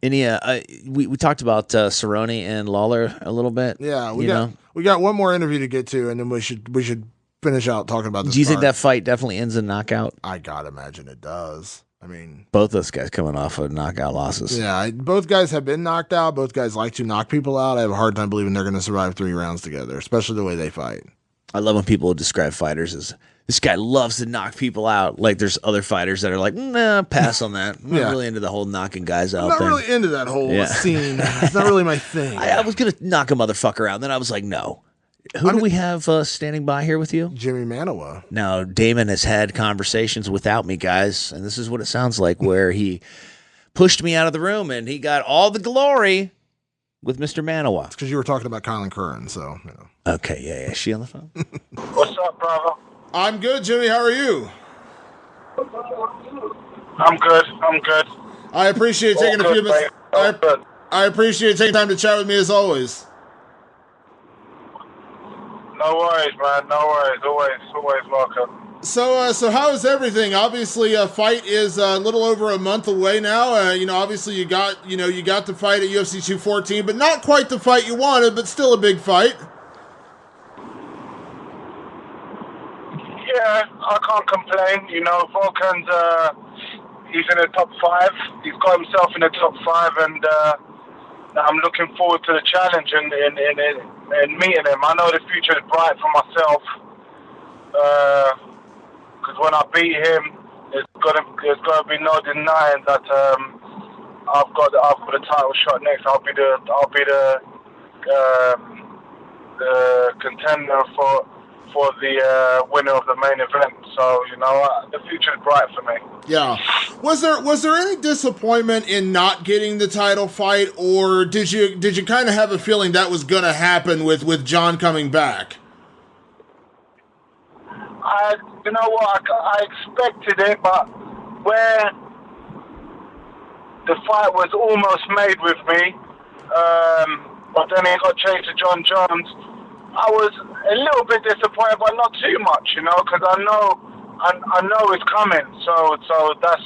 we talked about Cerrone and Lawler a little bit. Yeah, we got one more interview to get to, and then we should finish out talking about this. Do you think card. that fight definitely ends in knockout? I gotta imagine it does. I mean, both those guys coming off of knockout losses. Yeah, both guys have been knocked out. Both guys like to knock people out. I have a hard time believing they're going to survive 3 rounds together, especially the way they fight. I love when people describe fighters as, this guy loves to knock people out. Like there's other fighters that are like, nah, pass on that. I'm not really into the whole knocking guys out I'm not thing. really into that whole scene. It's not really my thing. I was going to knock a motherfucker out. Then I was like, no. Who do we have standing by here with you? Jimi Manuwa. Now, Damon has had conversations without me, guys, and this is what it sounds like, where he pushed me out of the room and he got all the glory with Mr. Manuwa. It's because you were talking about Colin Curran, so, you know. Okay, yeah. Is she on the phone? What's up, brother? I'm good, Jimmy. How are you? I'm good. I appreciate taking a few minutes. I appreciate taking time to chat with me as always. No worries, man. No worries. Always welcome. So how is everything? Obviously, a fight is a little over a month away now. Obviously you got the fight at UFC 214, but not quite the fight you wanted, but still a big fight. Yeah, I can't complain. Volkan's he's in the top 5. He's got himself in the top 5, and I'm looking forward to the challenge and meeting him. I know the future is bright for myself. Because when I beat him, there's got to be no denying that I've got the title shot next. I'll be the contender for the winner of the main event. So the future is bright for me. Yeah. Was there any disappointment in not getting the title fight, or did you kind of have a feeling that was going to happen with John coming back? I expected it, but where the fight was almost made with me, but then it got changed to John Jones, I was a little bit disappointed, but not too much, because I know it's coming. So that's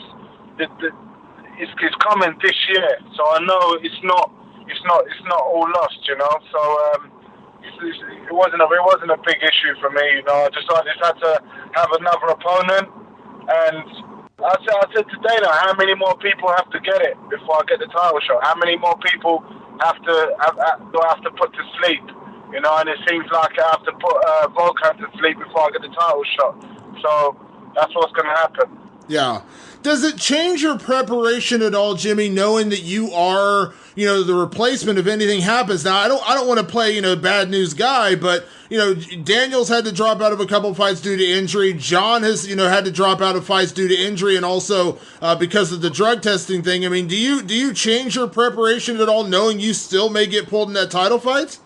it's coming this year. So I know it's not all lost, So it wasn't a big issue for me, I just had to have another opponent, and I said to Dana, how many more people have to get it before I get the title shot? How many more people do I have to put to sleep? And it seems like I have to put Volkan to sleep before I get the title shot. So that's what's going to happen. Yeah. Does it change your preparation at all, Jimmy, knowing that you are, the replacement if anything happens? Now, I don't want to play, bad news guy, but, Daniel's had to drop out of a couple fights due to injury. John has, had to drop out of fights due to injury and also because of the drug testing thing. I mean, do you change your preparation at all, knowing you still may get pulled in that title fight?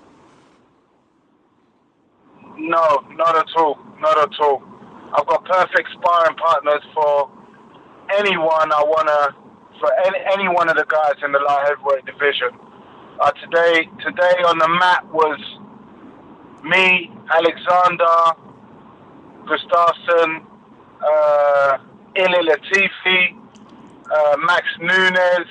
No, not at all. I've got perfect sparring partners for anyone any one of the guys in the light heavyweight division. Today on the mat was me, Alexander, Gustafsson, Ili Latifi, Max Nunes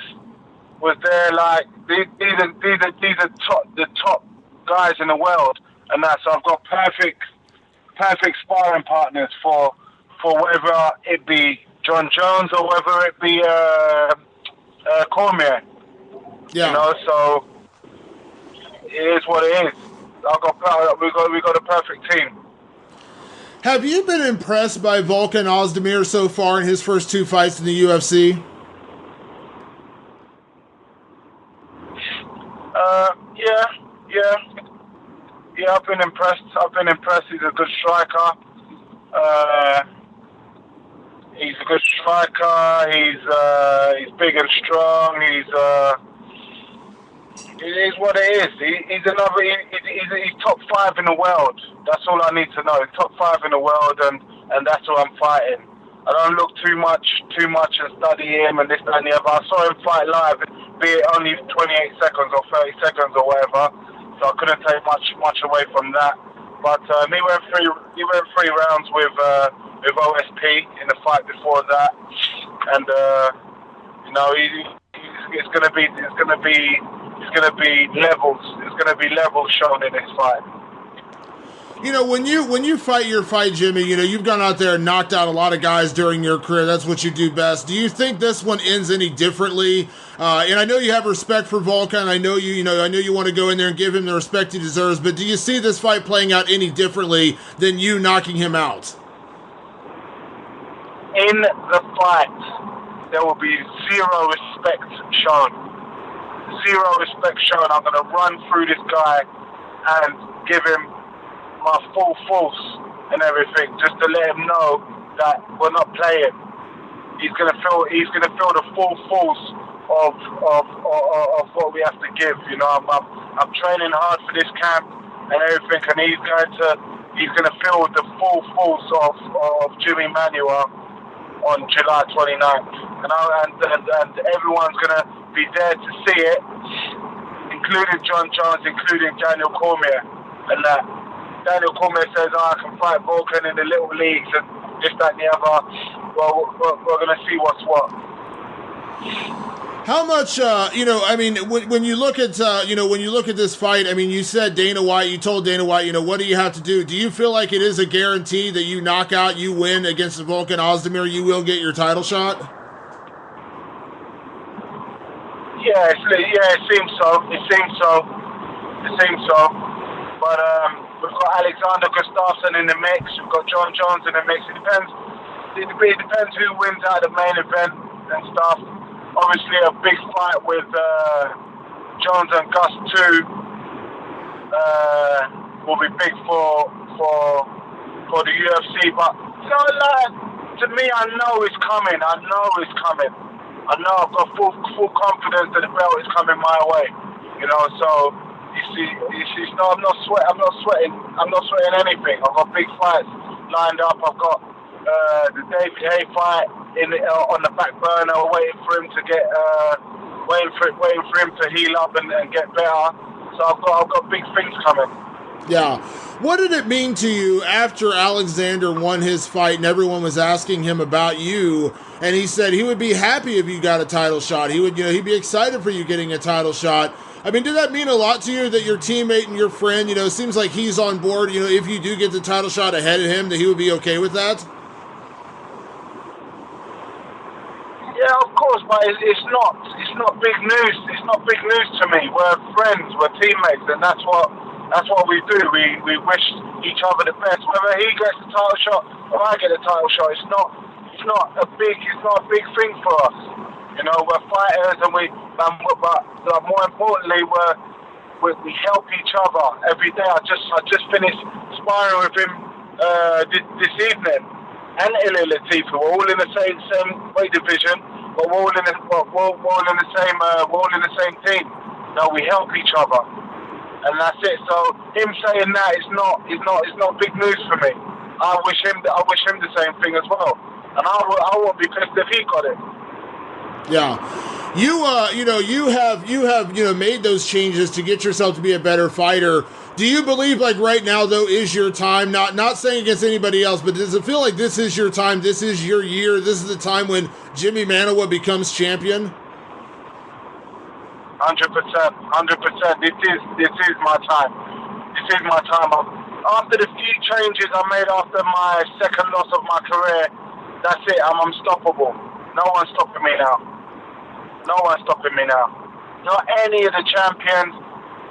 was there. Like these are the top guys in the world, and so I've got perfect sparring partners for whether it be John Jones or whether it be Cormier. Yeah. So it is what it is. We got a perfect team. Have you been impressed by Volkan Oezdemir so far in his first 2 fights in the UFC? Yeah, I've been impressed. He's a good striker. He's big and strong. It is what it is. He's top 5 in the world. That's all I need to know. He's top 5 in the world, and that's who I'm fighting. I don't look too much and study him and this that, and the other. I saw him fight live, be it only 28 seconds or 30 seconds or whatever. So I couldn't take much away from that. But he went 3 rounds with OSP in the fight before that, and it's gonna be levels. It's gonna be levels shown in this fight. When you fight your fight, Jimmy, you've gone out there and knocked out a lot of guys during your career. That's what you do best. Do you think this one ends any differently? And I know you have respect for Volkan. I know you want to go in there and give him the respect he deserves. But do you see this fight playing out any differently than you knocking him out? In the fight, there will be zero respect shown. Zero respect shown. I'm going to run through this guy and give him my full force and everything, just to let him know that we're not playing. He's gonna feel the full force of what we have to give. I'm training hard for this camp and everything, and he's gonna feel the full force of Jimi Manuwa on July 29th, and everyone's gonna be there to see it, including John Jones, including Daniel Cormier, and that. Daniel Cormier says, I can fight Volkan in the little leagues and this, that, and the other. Well, we're going to see what's what. How much, when you look at this fight, you said you told Dana White, what do you have to do? Do you feel like it is a guarantee that you knock out, you win against Volkan Oezdemir, you will get your title shot? Yeah, it seems so. But, we've got Alexander Gustafsson in the mix. We've got John Jones in the mix. It depends who wins out of the main event and stuff. Obviously, a big fight with Jones and Gus too will be big for the UFC. But to me, I know it's coming. I know I've got full confidence that the belt is coming my way. So. I'm not sweating anything. I've got big fights lined up. I've got the David Hay fight on the back burner, waiting for him to heal up and get better. So I've got big things coming. Yeah. What did it mean to you after Alexander won his fight and everyone was asking him about you, and he said he would be happy if you got a title shot? He would, he'd be excited for you getting a title shot. Did that mean a lot to you that your teammate and your friend, it seems like he's on board, if you do get the title shot ahead of him, that he would be okay with that? Yeah, of course, but it's not big news. It's not big news to me. We're friends, we're teammates, and that's what we do. We wish each other the best. Whether he gets the title shot or I get the title shot, it's not a big thing for us. We're fighters, and but more importantly, we help each other every day. I just finished sparring with him this evening, and Ilir Latifi. We're all in the same weight division, but we're all in the same team. We help each other, and that's it. So him saying that is not big news for me. I wish him the same thing as well, and I won't be pissed if he got it. Yeah, you have made those changes to get yourself to be a better fighter. Do you believe right now though is your time? Not saying against anybody else, but does it feel like this is your time? This is your year. This is the time when Jimi Manuwa becomes champion. 100%. This is my time. This is my time. After the few changes I made after my second loss of my career, that's it. I'm unstoppable. No one's stopping me now. Not any of the champions.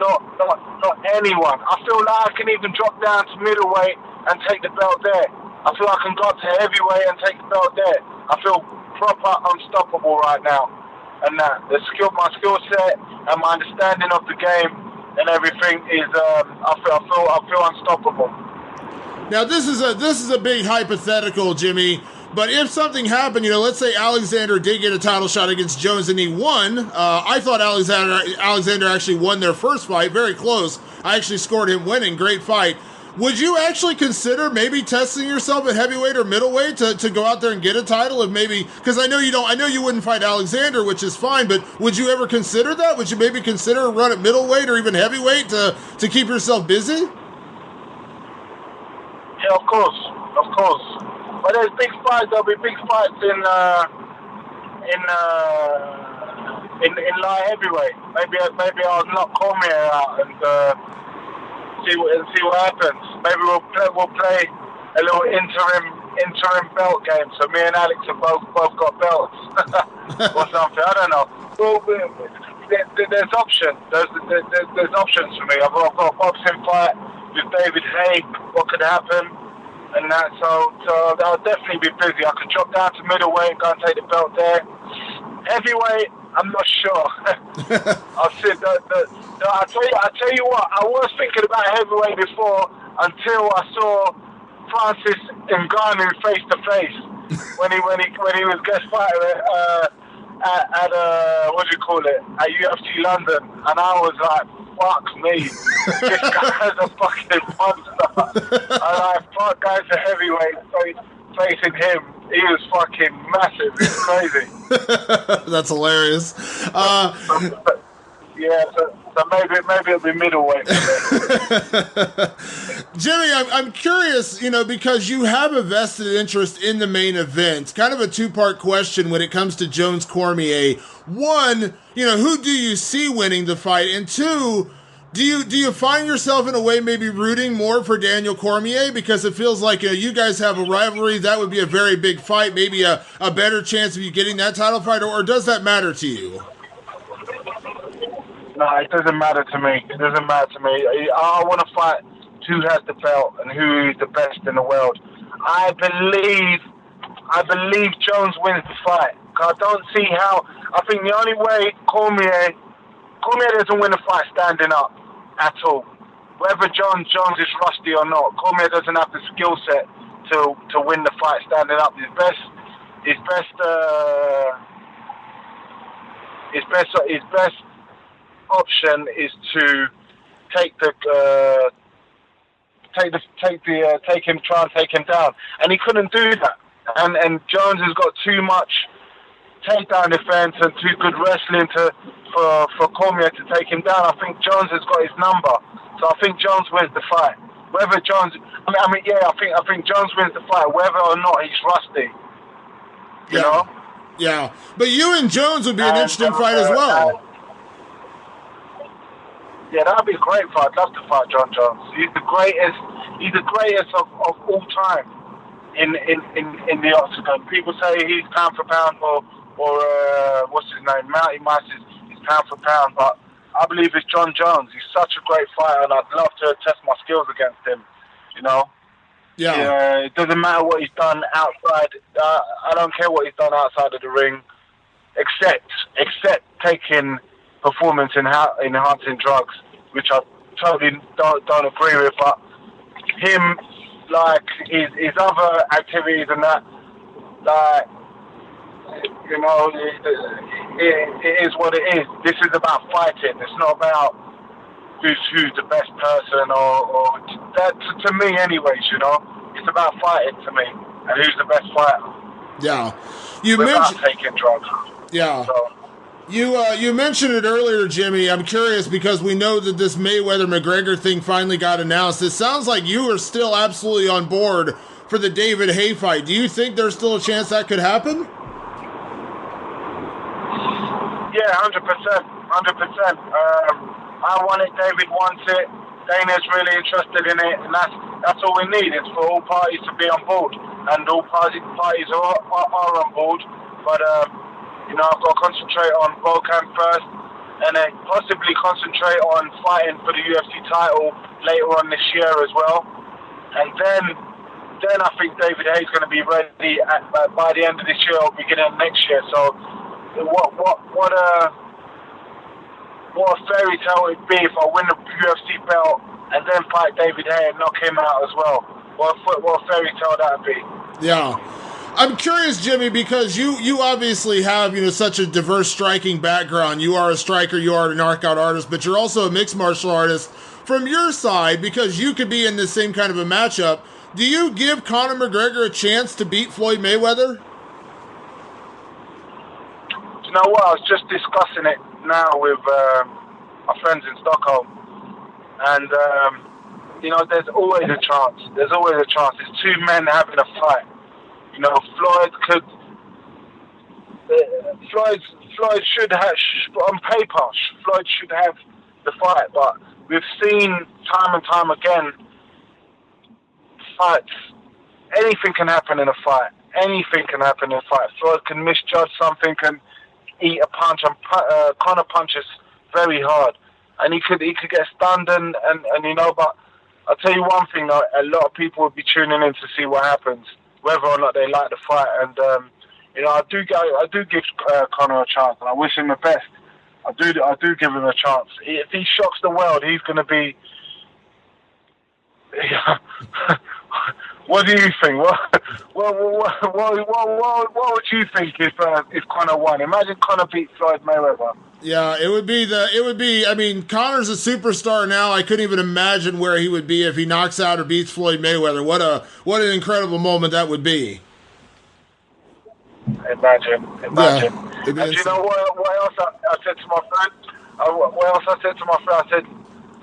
Not anyone. I feel like I can even drop down to middleweight and take the belt there. I feel I can go up to heavyweight and take the belt there. I feel proper unstoppable right now. And that my skill set and my understanding of the game and everything is I feel unstoppable. Now this is a big hypothetical, Jimmy. But if something happened, let's say Alexander did get a title shot against Jones and he won. I thought Alexander actually won their first fight, very close. I actually scored him winning, great fight. Would you actually consider maybe testing yourself at heavyweight or middleweight to go out there and get a title? If maybe, because I know you wouldn't fight Alexander, which is fine. But would you ever consider that? Would you maybe consider a run at middleweight or even heavyweight to keep yourself busy? Yeah, of course. But there's big fights. There'll be big fights in light heavyweight. Maybe I'll knock Cormier out and see what happens. maybe we'll play a little interim belt game. So me and Alex have both got belts or something. I don't know. Well, there's options. There's options for me. I've got a boxing fight with David Hay. What could happen? And that, so I'll definitely be busy. I could drop down to middleweight and go and take the belt there. Heavyweight, I'm not sure. I'll sit. I tell you what. I was thinking about heavyweight before until I saw Francis Ngannou face to face when he was guest fighter at what do you call it, at UFC London, and I was like, fuck me, this guy's a fucking monster. And I thought guys a heavyweight facing him. He was fucking massive. It's crazy. That's hilarious. Yeah, so maybe it'll be middleweight. Jimmy, I'm curious, because you have a vested interest in the main event. Kind of a two-part question when it comes to Jones Cormier. One, who do you see winning the fight? And two, do you find yourself in a way maybe rooting more for Daniel Cormier because it feels like you guys have a rivalry? That would be a very big fight, maybe a better chance of you getting that title fight, or does that matter to you? No, it doesn't matter to me. It doesn't matter to me. I want to fight who has the belt and who is the best in the world. I believe Jones wins the fight. I don't see how. I think the only way Cormier doesn't win the fight standing up at all. Whether Jones is rusty or not, Cormier doesn't have the skill set to win the fight standing up. His best option is to try and take him down, and he couldn't do that. And Jones has got too much takedown defense and too good wrestling for Cormier to take him down. I think Jones has got his number, so I think Jones wins the fight. Whether Jones, I think Jones wins the fight, whether or not he's rusty. You know? Yeah, but you and Jones would be an interesting fight as well. Yeah, that'd be a great fight. I'd love to fight John Jones. He's the greatest of all time in the octagon. People say he's pound for pound or what's his name, Mounty Mice is pound for pound, but I believe it's John Jones. He's such a great fighter, and I'd love to test my skills against him. Yeah. It doesn't matter what he's done outside. I don't care what he's done outside of the ring, except taking performance enhancing drugs, which I totally don't agree with. But him, like his other activities and that, like it is what it is. This is about fighting. It's not about who's the best person or that to me, anyways. It's about fighting to me and who's the best fighter. Yeah, without taking drugs. Yeah. So, You mentioned it earlier, Jimmy. I'm curious because we know that this Mayweather-McGregor thing finally got announced. It sounds like you are still absolutely on board for the David Hay fight. Do you think there's still a chance that could happen? Yeah, 100%. 100%. I want it. David wants it. Dana's really interested in it, and that's all we need. It's for all parties to be on board, and all parties are on board. But I've got to concentrate on Volkan first, and then possibly concentrate on fighting for the UFC title later on this year as well. And then I think David Hay's going to be ready by the end of this year or beginning of next year. So what a fairy tale it'd be if I win the UFC belt and then fight David Hay and knock him out as well. What a fairy tale that'd be. Yeah. I'm curious, Jimmy, because you obviously have, such a diverse striking background. You are a striker, you are a knockout artist, but you're also a mixed martial artist. From your side, because you could be in the same kind of a matchup, do you give Conor McGregor a chance to beat Floyd Mayweather? You know what? I was just discussing it now with my friends in Stockholm. And, there's always a chance. There's always a chance. It's two men having a fight. Floyd should have, on paper, Floyd should have the fight, but we've seen time and time again fights, anything can happen in a fight. Anything can happen in a fight. Floyd can misjudge something, can eat a punch, and Conor punches very hard, and he could get stunned, and but I'll tell you one thing, a lot of people will be tuning in to see what happens, whether or not they like the fight, and I do give Conor a chance, and I wish him the best. I do give him a chance. If he shocks the world, he's going to be. What do you think? What would you think if Conor won? Imagine Conor beat Floyd Mayweather. Yeah, it would be. I mean, Conor's a superstar now. I couldn't even imagine where he would be if he knocks out or beats Floyd Mayweather. What an incredible moment that would be. Imagine. Yeah, and you know what else I said to my friend?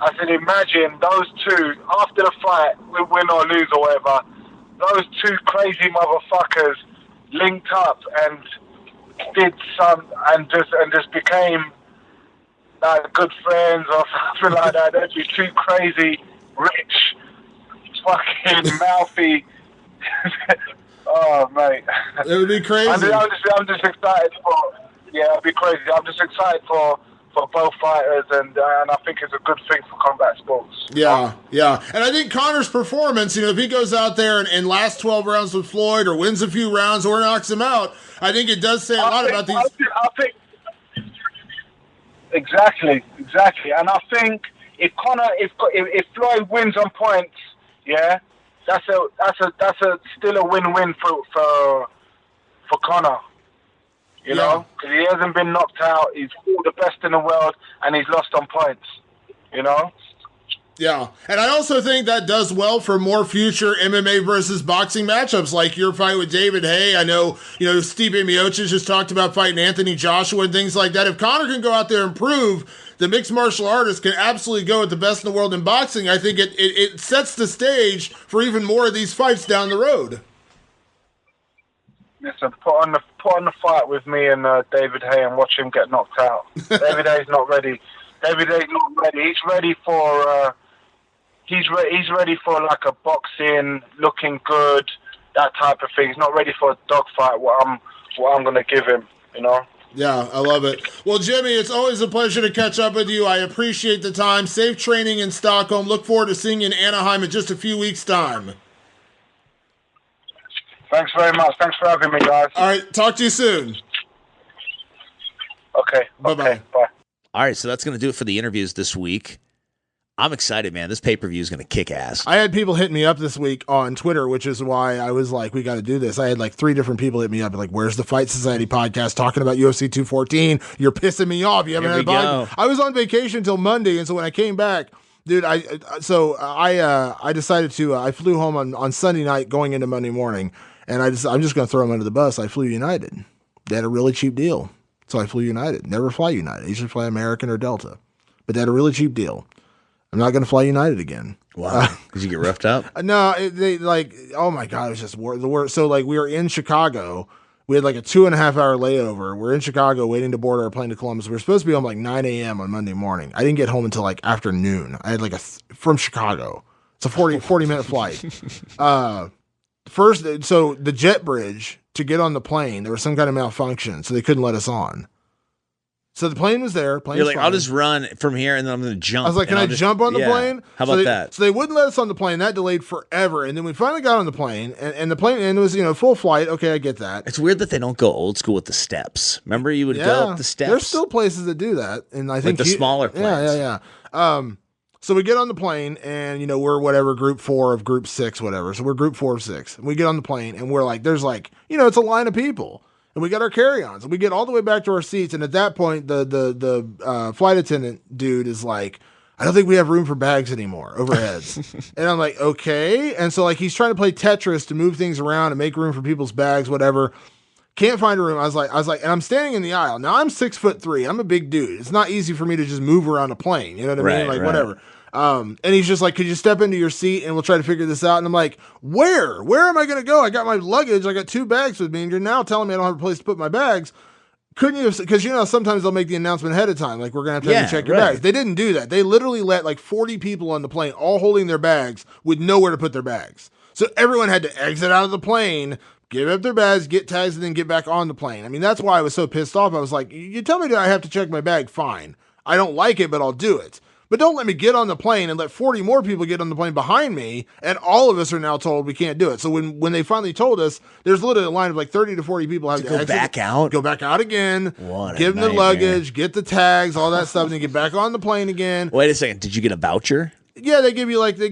I said, imagine those two, after the fight, we win or lose or whatever, those two crazy motherfuckers linked up and did some, and just became like good friends or something like that. They'd be two crazy, rich, fucking mouthy. Oh, mate. It would be crazy. I'm just excited for. Yeah, it'd be crazy. I'm just excited for both fighters, and I think it's a good thing for combat sports. Yeah. And I think Conor's performance, if he goes out there and lasts 12 rounds with Floyd or wins a few rounds or knocks him out, I think it does say a lot about these. I think exactly, and I think if Floyd wins on points, yeah, that's still a win-win for Conor. You know, because he hasn't been knocked out. He's all the best in the world, and he's lost on points. You know. Yeah, and I also think that does well for more future MMA versus boxing matchups, like your fight with David Haye. I know, Stipe Miocic just talked about fighting Anthony Joshua and things like that. If Conor can go out there and prove the mixed martial artist can absolutely go with the best in the world in boxing, I think it sets the stage for even more of these fights down the road. Listen, put on the fight with me and David Haye and watch him get knocked out. David Haye's not ready. He's ready for he's ready for like a boxing, looking good, that type of thing. He's not ready for a dogfight. What I'm going to give him, Yeah, I love it. Well, Jimmy, it's always a pleasure to catch up with you. I appreciate the time. Safe training in Stockholm. Look forward to seeing you in Anaheim in just a few weeks' time. Thanks very much. Thanks for having me, guys. All right, talk to you soon. Okay. Bye-bye. Okay, bye. All right, so that's going to do it for the interviews this week. I'm excited, man. This pay-per-view is going to kick ass. I had people hitting me up this week on Twitter, which is why I was like, we got to do this. I had like 3 different people hit me up, like, where's the Fight Society podcast talking about UFC 214? You're pissing me off. You haven't had a podcast. I was on vacation until Monday, and so when I came back, dude, I decided to, I flew home on Sunday night going into Monday morning, and I'm just going to throw them under the bus. I flew United. They had a really cheap deal. So I flew United. Never fly United. I usually fly American or Delta. But they had a really cheap deal. I'm not going to fly United again. Wow. Did you get roughed up? No, they oh my God, it was just the worst. So we were in Chicago. We had like a 2.5-hour layover. We're in Chicago waiting to board our plane to Columbus. We were supposed to be home like 9 a.m. on Monday morning. I didn't get home until like afternoon. I had like from Chicago. It's a 40-minute flight. First, so the jet bridge to get on the plane, there was some kind of malfunction, so they couldn't let us on. So the plane was there. You're like, I'll just run from here and then I'm going to jump. I was like, can I jump on the plane? How about that? So they wouldn't let us on the plane. That delayed forever. And then we finally got on the plane and the plane, and it was, full flight. Okay, I get that. It's weird that they don't go old school with the steps. Remember you would go up the steps? There's still places that do that. And I think the smaller planes. Yeah. So we get on the plane and, we're whatever, group 4 of group 6, whatever. So we're group 4 of 6. And we get on the plane and we're like, there's like, it's a line of people. And we got our carry-ons, and we get all the way back to our seats. And at that point, the flight attendant dude is like, I don't think we have room for bags anymore, overheads. And I'm like, okay. And so he's trying to play Tetris to move things around and make room for people's bags, whatever. Can't find a room. I was like, and I'm standing in the aisle. Now I'm 6'3". I'm a big dude. It's not easy for me to just move around a plane. You know what I mean? Like whatever. And he's just like, could you step into your seat and we'll try to figure this out? And I'm like, where am I going to go? I got my luggage. I got 2 bags with me. And you're now telling me I don't have a place to put my bags. Couldn't you have, because sometimes they'll make the announcement ahead of time. Like, we're going to have to check your bags. They didn't do that. They literally let 40 people on the plane all holding their bags with nowhere to put their bags. So everyone had to exit out of the plane, give up their bags, get tags, and then get back on the plane. I mean, that's why I was so pissed off. I was like, you tell me that I have to check my bag, fine. I don't like it, but I'll do it. But don't let me get on the plane and let 40 more people get on the plane behind me, and all of us are now told we can't do it. So when they finally told us, there's literally a line of like 30 to 40 people have to go exit, back out? Go back out again, What give them the luggage, get the tags, all that stuff, and then get back on the plane again. Wait a second. Did you get a voucher? Yeah, they give you like the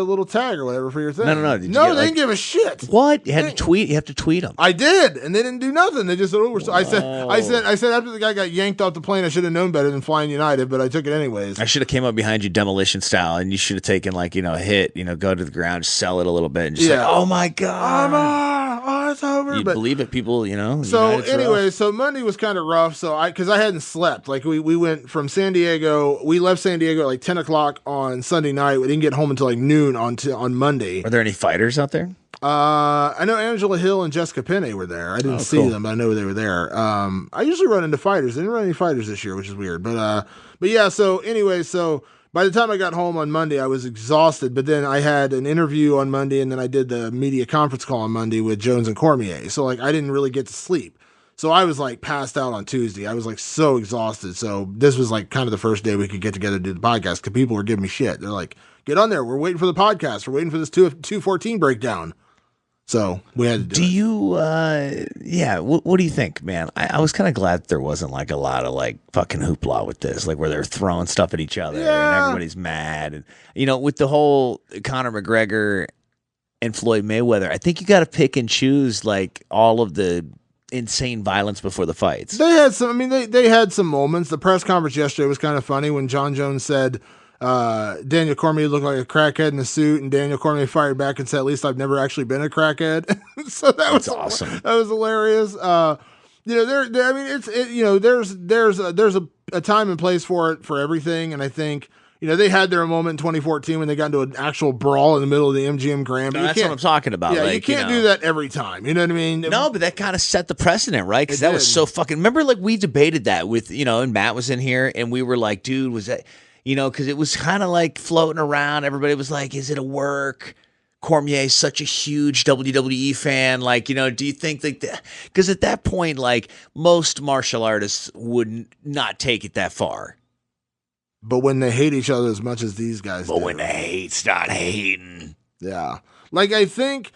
little tag or whatever for your thing. No. They didn't give a shit. What? You had to tweet. You have to tweet them. I did, and they didn't do nothing. They just said, I said after the guy got yanked off the plane, I should have known better than flying United, but I took it anyways. I should have came up behind you demolition style, and you should have taken a hit, go to the ground, sell it a little bit, and just oh my god, it's over. You'd believe it, people, So anyway, so Monday was kind of rough. So because I hadn't slept. Like we went from San Diego. We left San Diego at like 10 o'clock on Sunday night. We didn't get home until like noon on Monday. Are there any fighters out there? I know Angela Hill and Jessica Penne were there. I didn't see them, but I know they were there. I usually run into fighters. I didn't run any fighters this year, which is weird. But yeah. So anyway, by the time I got home on Monday, I was exhausted. But then I had an interview on Monday, and then I did the media conference call on Monday with Jones and Cormier. So I didn't really get to sleep. So I was passed out on Tuesday. I was so exhausted. So this was kind of the first day we could get together to do the podcast because people were giving me shit. They're like, "Get on there. We're waiting for the podcast. We're waiting for this 214 breakdown." So we had to do it. Do you, what do you think, man? I was kind of glad there wasn't a lot of fucking hoopla with this, where they're throwing stuff at each other and everybody's mad. And, with the whole Conor McGregor and Floyd Mayweather, I think you got to pick and choose all of the insane violence before the fights. They had some, they had some moments. The press conference yesterday was kind of funny when John Jones said, Daniel Cormier looked like a crackhead in a suit, and Daniel Cormier fired back and said, "At least I've never actually been a crackhead." So that's awesome. That was hilarious. There's a time and place for it for everything, and I think they had their moment in 2014 when they got into an actual brawl in the middle of the MGM Grand. No, that's what I'm talking about. Yeah, you can't do that every time. You know what I mean? No, but that kind of set the precedent, right? Because that was so fucking. Remember, we debated that with and Matt was in here, and we were like, "Dude, was that?" Because it was kind of floating around. Everybody was like, is it a work? Cormier's such a huge WWE fan. Do you think that? Because at that point, most martial artists would not take it that far. But when they hate each other as much as these guys do. But when they hate, start hating. Yeah. I think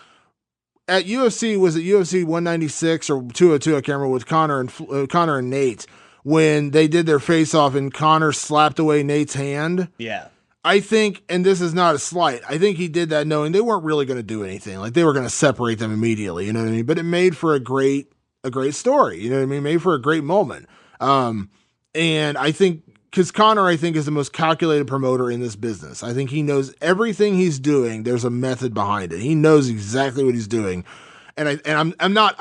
at UFC, was it UFC 196 or 202? I can't remember, with Conor and Nate. When they did their face-off and Conor slapped away Nate's hand. Yeah. I think, and this is not a slight, I think he did that knowing they weren't really going to do anything. They were going to separate them immediately, you know what I mean? But it made for a great story, you know what I mean? Made for a great moment. And I think, because Conor, I think, is the most calculated promoter in this business. I think he knows everything he's doing. There's a method behind it. He knows exactly what he's doing. And I'm not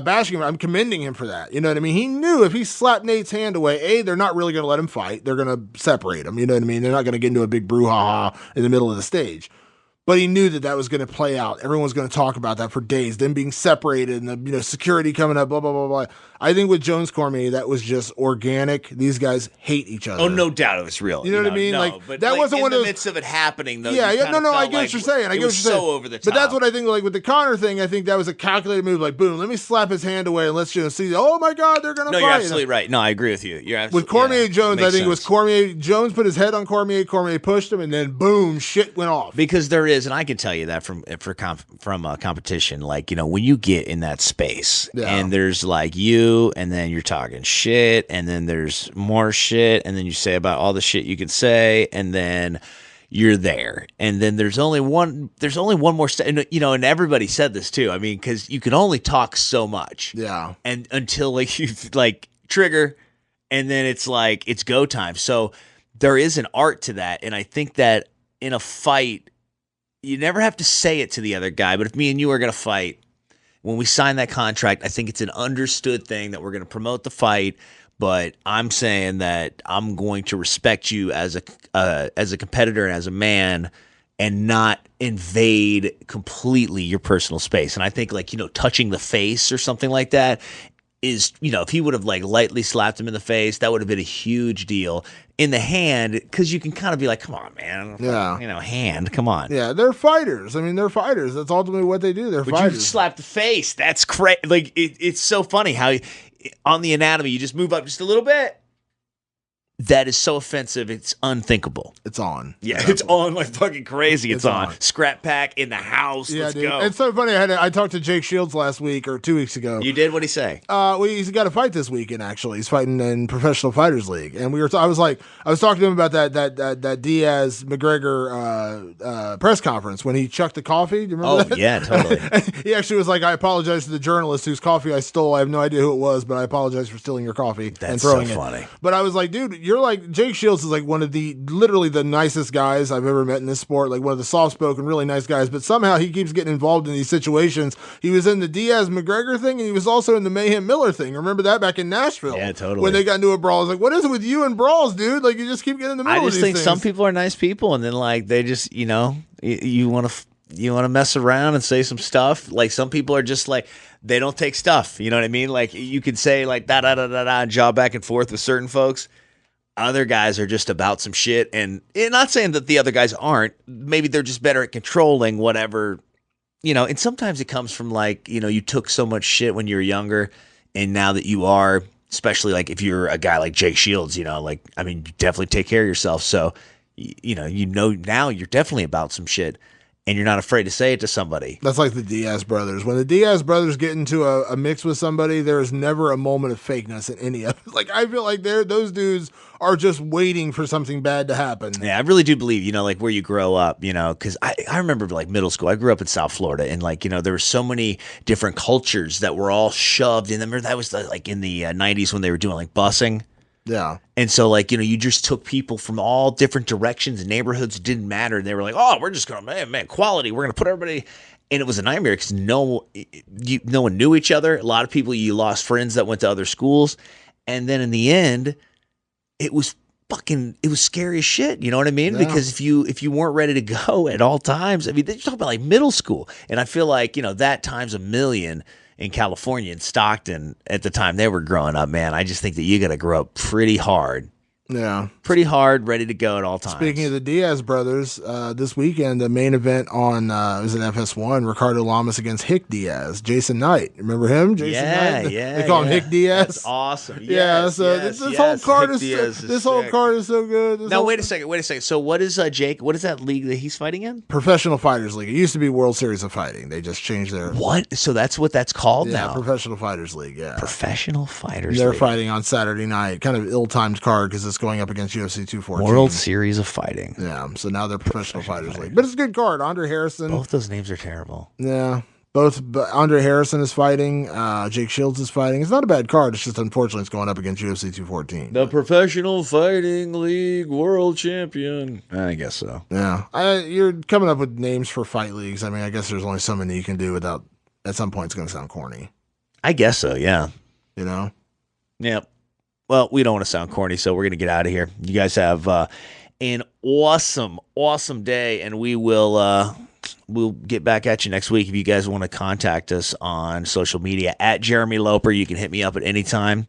bashing him. I'm commending him for that. You know what I mean? He knew if he slapped Nate's hand away, they're not really going to let him fight. They're going to separate him. You know what I mean? They're not going to get into a big brouhaha in the middle of the stage. But he knew that was going to play out. Everyone was going to talk about that for days. Them being separated and the security coming up, blah, blah, blah, blah. I think with Jones Cormier, that was just organic. These guys hate each other. Oh, no doubt it was real. You know what I mean? No, but that wasn't in one the of those midst of it happening, though. Yeah, no, I get what you're saying. I get what you're saying. So over the top. But that's what I think. With the Conor thing, I think that was a calculated move. Boom, let me slap his hand away and let's see. Oh my God, they're gonna fight. No, you're absolutely right. No, I agree with you. You're absolutely with Cormier Jones. I think it was Cormier Jones put his head on Cormier. Cormier pushed him, and then boom, shit went off. Because there is, and I can tell you that from competition, when you get in that space and there's you, and then you're talking shit, and then there's more shit, and then you say about all the shit you can say, and then you're there, and then there's only one more step, and everybody said this too. I mean, because you can only talk so much, and until you trigger, and then it's go time. So there is an art to that, and I think that in a fight, you never have to say it to the other guy, but if me and you are going to fight, when we sign that contract, I think it's an understood thing that we're going to promote the fight, but I'm saying that I'm going to respect you as a competitor and as a man and not invade completely your personal space. And I think touching the face or something like that is, if he would have like lightly slapped him in the face, that would have been a huge deal. In the hand, because you can kind of be like, come on, man. Yeah. Hand, come on. Yeah, they're fighters. I mean, they're fighters. That's ultimately what they do. They're But fighters. you slap the face. That's crazy. Like, it's so funny how on the anatomy, you just move up just a little bit. That is so offensive. It's unthinkable. It's on. Yeah, it's on like fucking crazy. It's on. Scrap Pack in the house. Yeah, Let's dude. go. It's so funny. I talked to Jake Shields last week or 2 weeks ago. You did? What'd he say? He's got a fight this weekend. Actually, he's fighting in Professional Fighters League, and I was talking to him about that Diaz McGregor press conference when he chucked the coffee. Do you remember that? Oh yeah, totally. He actually was like, "I apologize to the journalist whose coffee I stole. I have no idea who it was, but I apologize for stealing your coffee and throwing so it." funny. But I was like, dude, you're like Jake Shields is like one of literally the nicest guys I've ever met in this sport, like one of the soft-spoken, really nice guys, but somehow he keeps getting involved in these situations. He was in the Diaz-McGregor thing, and he was also in the Mayhem Miller thing. Remember that back in Nashville? Yeah, totally. When they got into a brawl, I was like, what is it with you and brawls, dude? Like, you just keep getting in the middle of these think things. some people are nice people, and then like they just, you want to mess around and say some stuff. Like some people are just like, they don't take stuff. You know what I mean? Like you could say like da jaw back and forth with certain folks. Other guys are just about some shit, and not saying that the other guys aren't. Maybe they're just better at controlling whatever, and sometimes it comes from like, you took so much shit when you were younger, and now that you are, especially like if you're a guy like Jake Shields, you definitely take care of yourself. So, now you're definitely about some shit, and you're not afraid to say it to somebody. That's like the Diaz brothers. When the Diaz brothers get into a mix with somebody, there is never a moment of fakeness in any of it. Like, I feel like those dudes are just waiting for something bad to happen. Yeah, I really do believe, like where you grow up, because I remember like middle school, I grew up in South Florida, and like, there were so many different cultures that were all shoved in them. That was like in the 90s when they were doing like busing. Yeah. And so like, you just took people from all different directions and neighborhoods. It didn't matter. And they were like, oh, we're just going to, man, quality. We're going to put everybody. And it was a nightmare because no one knew each other. A lot of people, you lost friends that went to other schools. And then in the end, it was scary as shit. You know what I mean? Yeah. Because if you weren't ready to go at all times, you're talking about like middle school. And I feel like, that times a million in California and Stockton at the time they were growing up, man. I just think that you got to grow up pretty hard. Yeah. Pretty hard, ready to go at all times. Speaking of the Diaz brothers, this weekend, the main event on, was it FS1, Ricardo Lamas against Hick Diaz, Jason Knight. Remember him? Jason Knight? Yeah. They call him Hick Diaz. That's awesome. Yeah, so this whole card is so good. Wait a second. So what is Jake? What is that league that he's fighting in? Professional Fighters League. It used to be World Series of Fighting. They just changed their... What? So that's what that's called now? Professional Fighters League, yeah. Professional Fighters They're League. fighting on Saturday night. Kind of ill-timed card because it's going up against UFC 214. World Series of Fighting. Yeah, so now they're Professional Fighters League. But it's a good card. Andre Harrison. Both those names are terrible. Yeah. But Andre Harrison is fighting. Jake Shields is fighting. It's not a bad card. It's just unfortunately it's going up against UFC 214. The Professional Fighting League World Champion. I guess so. Yeah. You're coming up with names for fight leagues. I mean, I guess there's only so many you can do without, at some point, it's going to sound corny. I guess so, yeah. You know? Yeah. Well, we don't want to sound corny, so we're going to get out of here. You guys have an awesome, awesome day, and we will we'll get back at you next week. If you guys want to contact us on social media, at Jeremy Loper, you can hit me up at any time.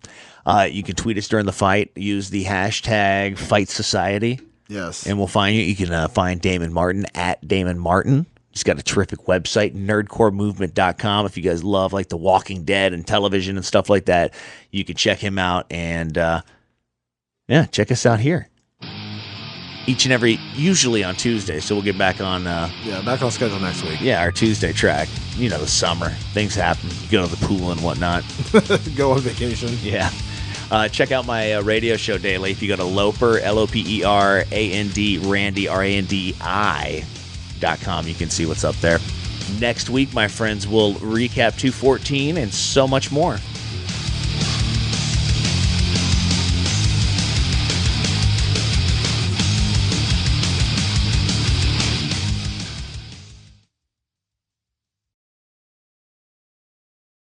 You can tweet us during the fight. Use the hashtag Fight Society. Yes. And we'll find you. You can find Damon Martin at Damon Martin. He's got a terrific website, NerdcoreMovement.com. If you guys love like The Walking Dead and television and stuff like that, you can check him out. And check us out here. Usually on Tuesday. So we'll get back on. Back on schedule next week. Yeah, our Tuesday track. The summer. Things happen. You go to the pool and whatnot. Go on vacation. Yeah. Check out my radio show daily. If you go to Loper, LOPERAND, Randy, RANDI.com, you can see what's up there. Next week, my friends, will recap 214 and so much more.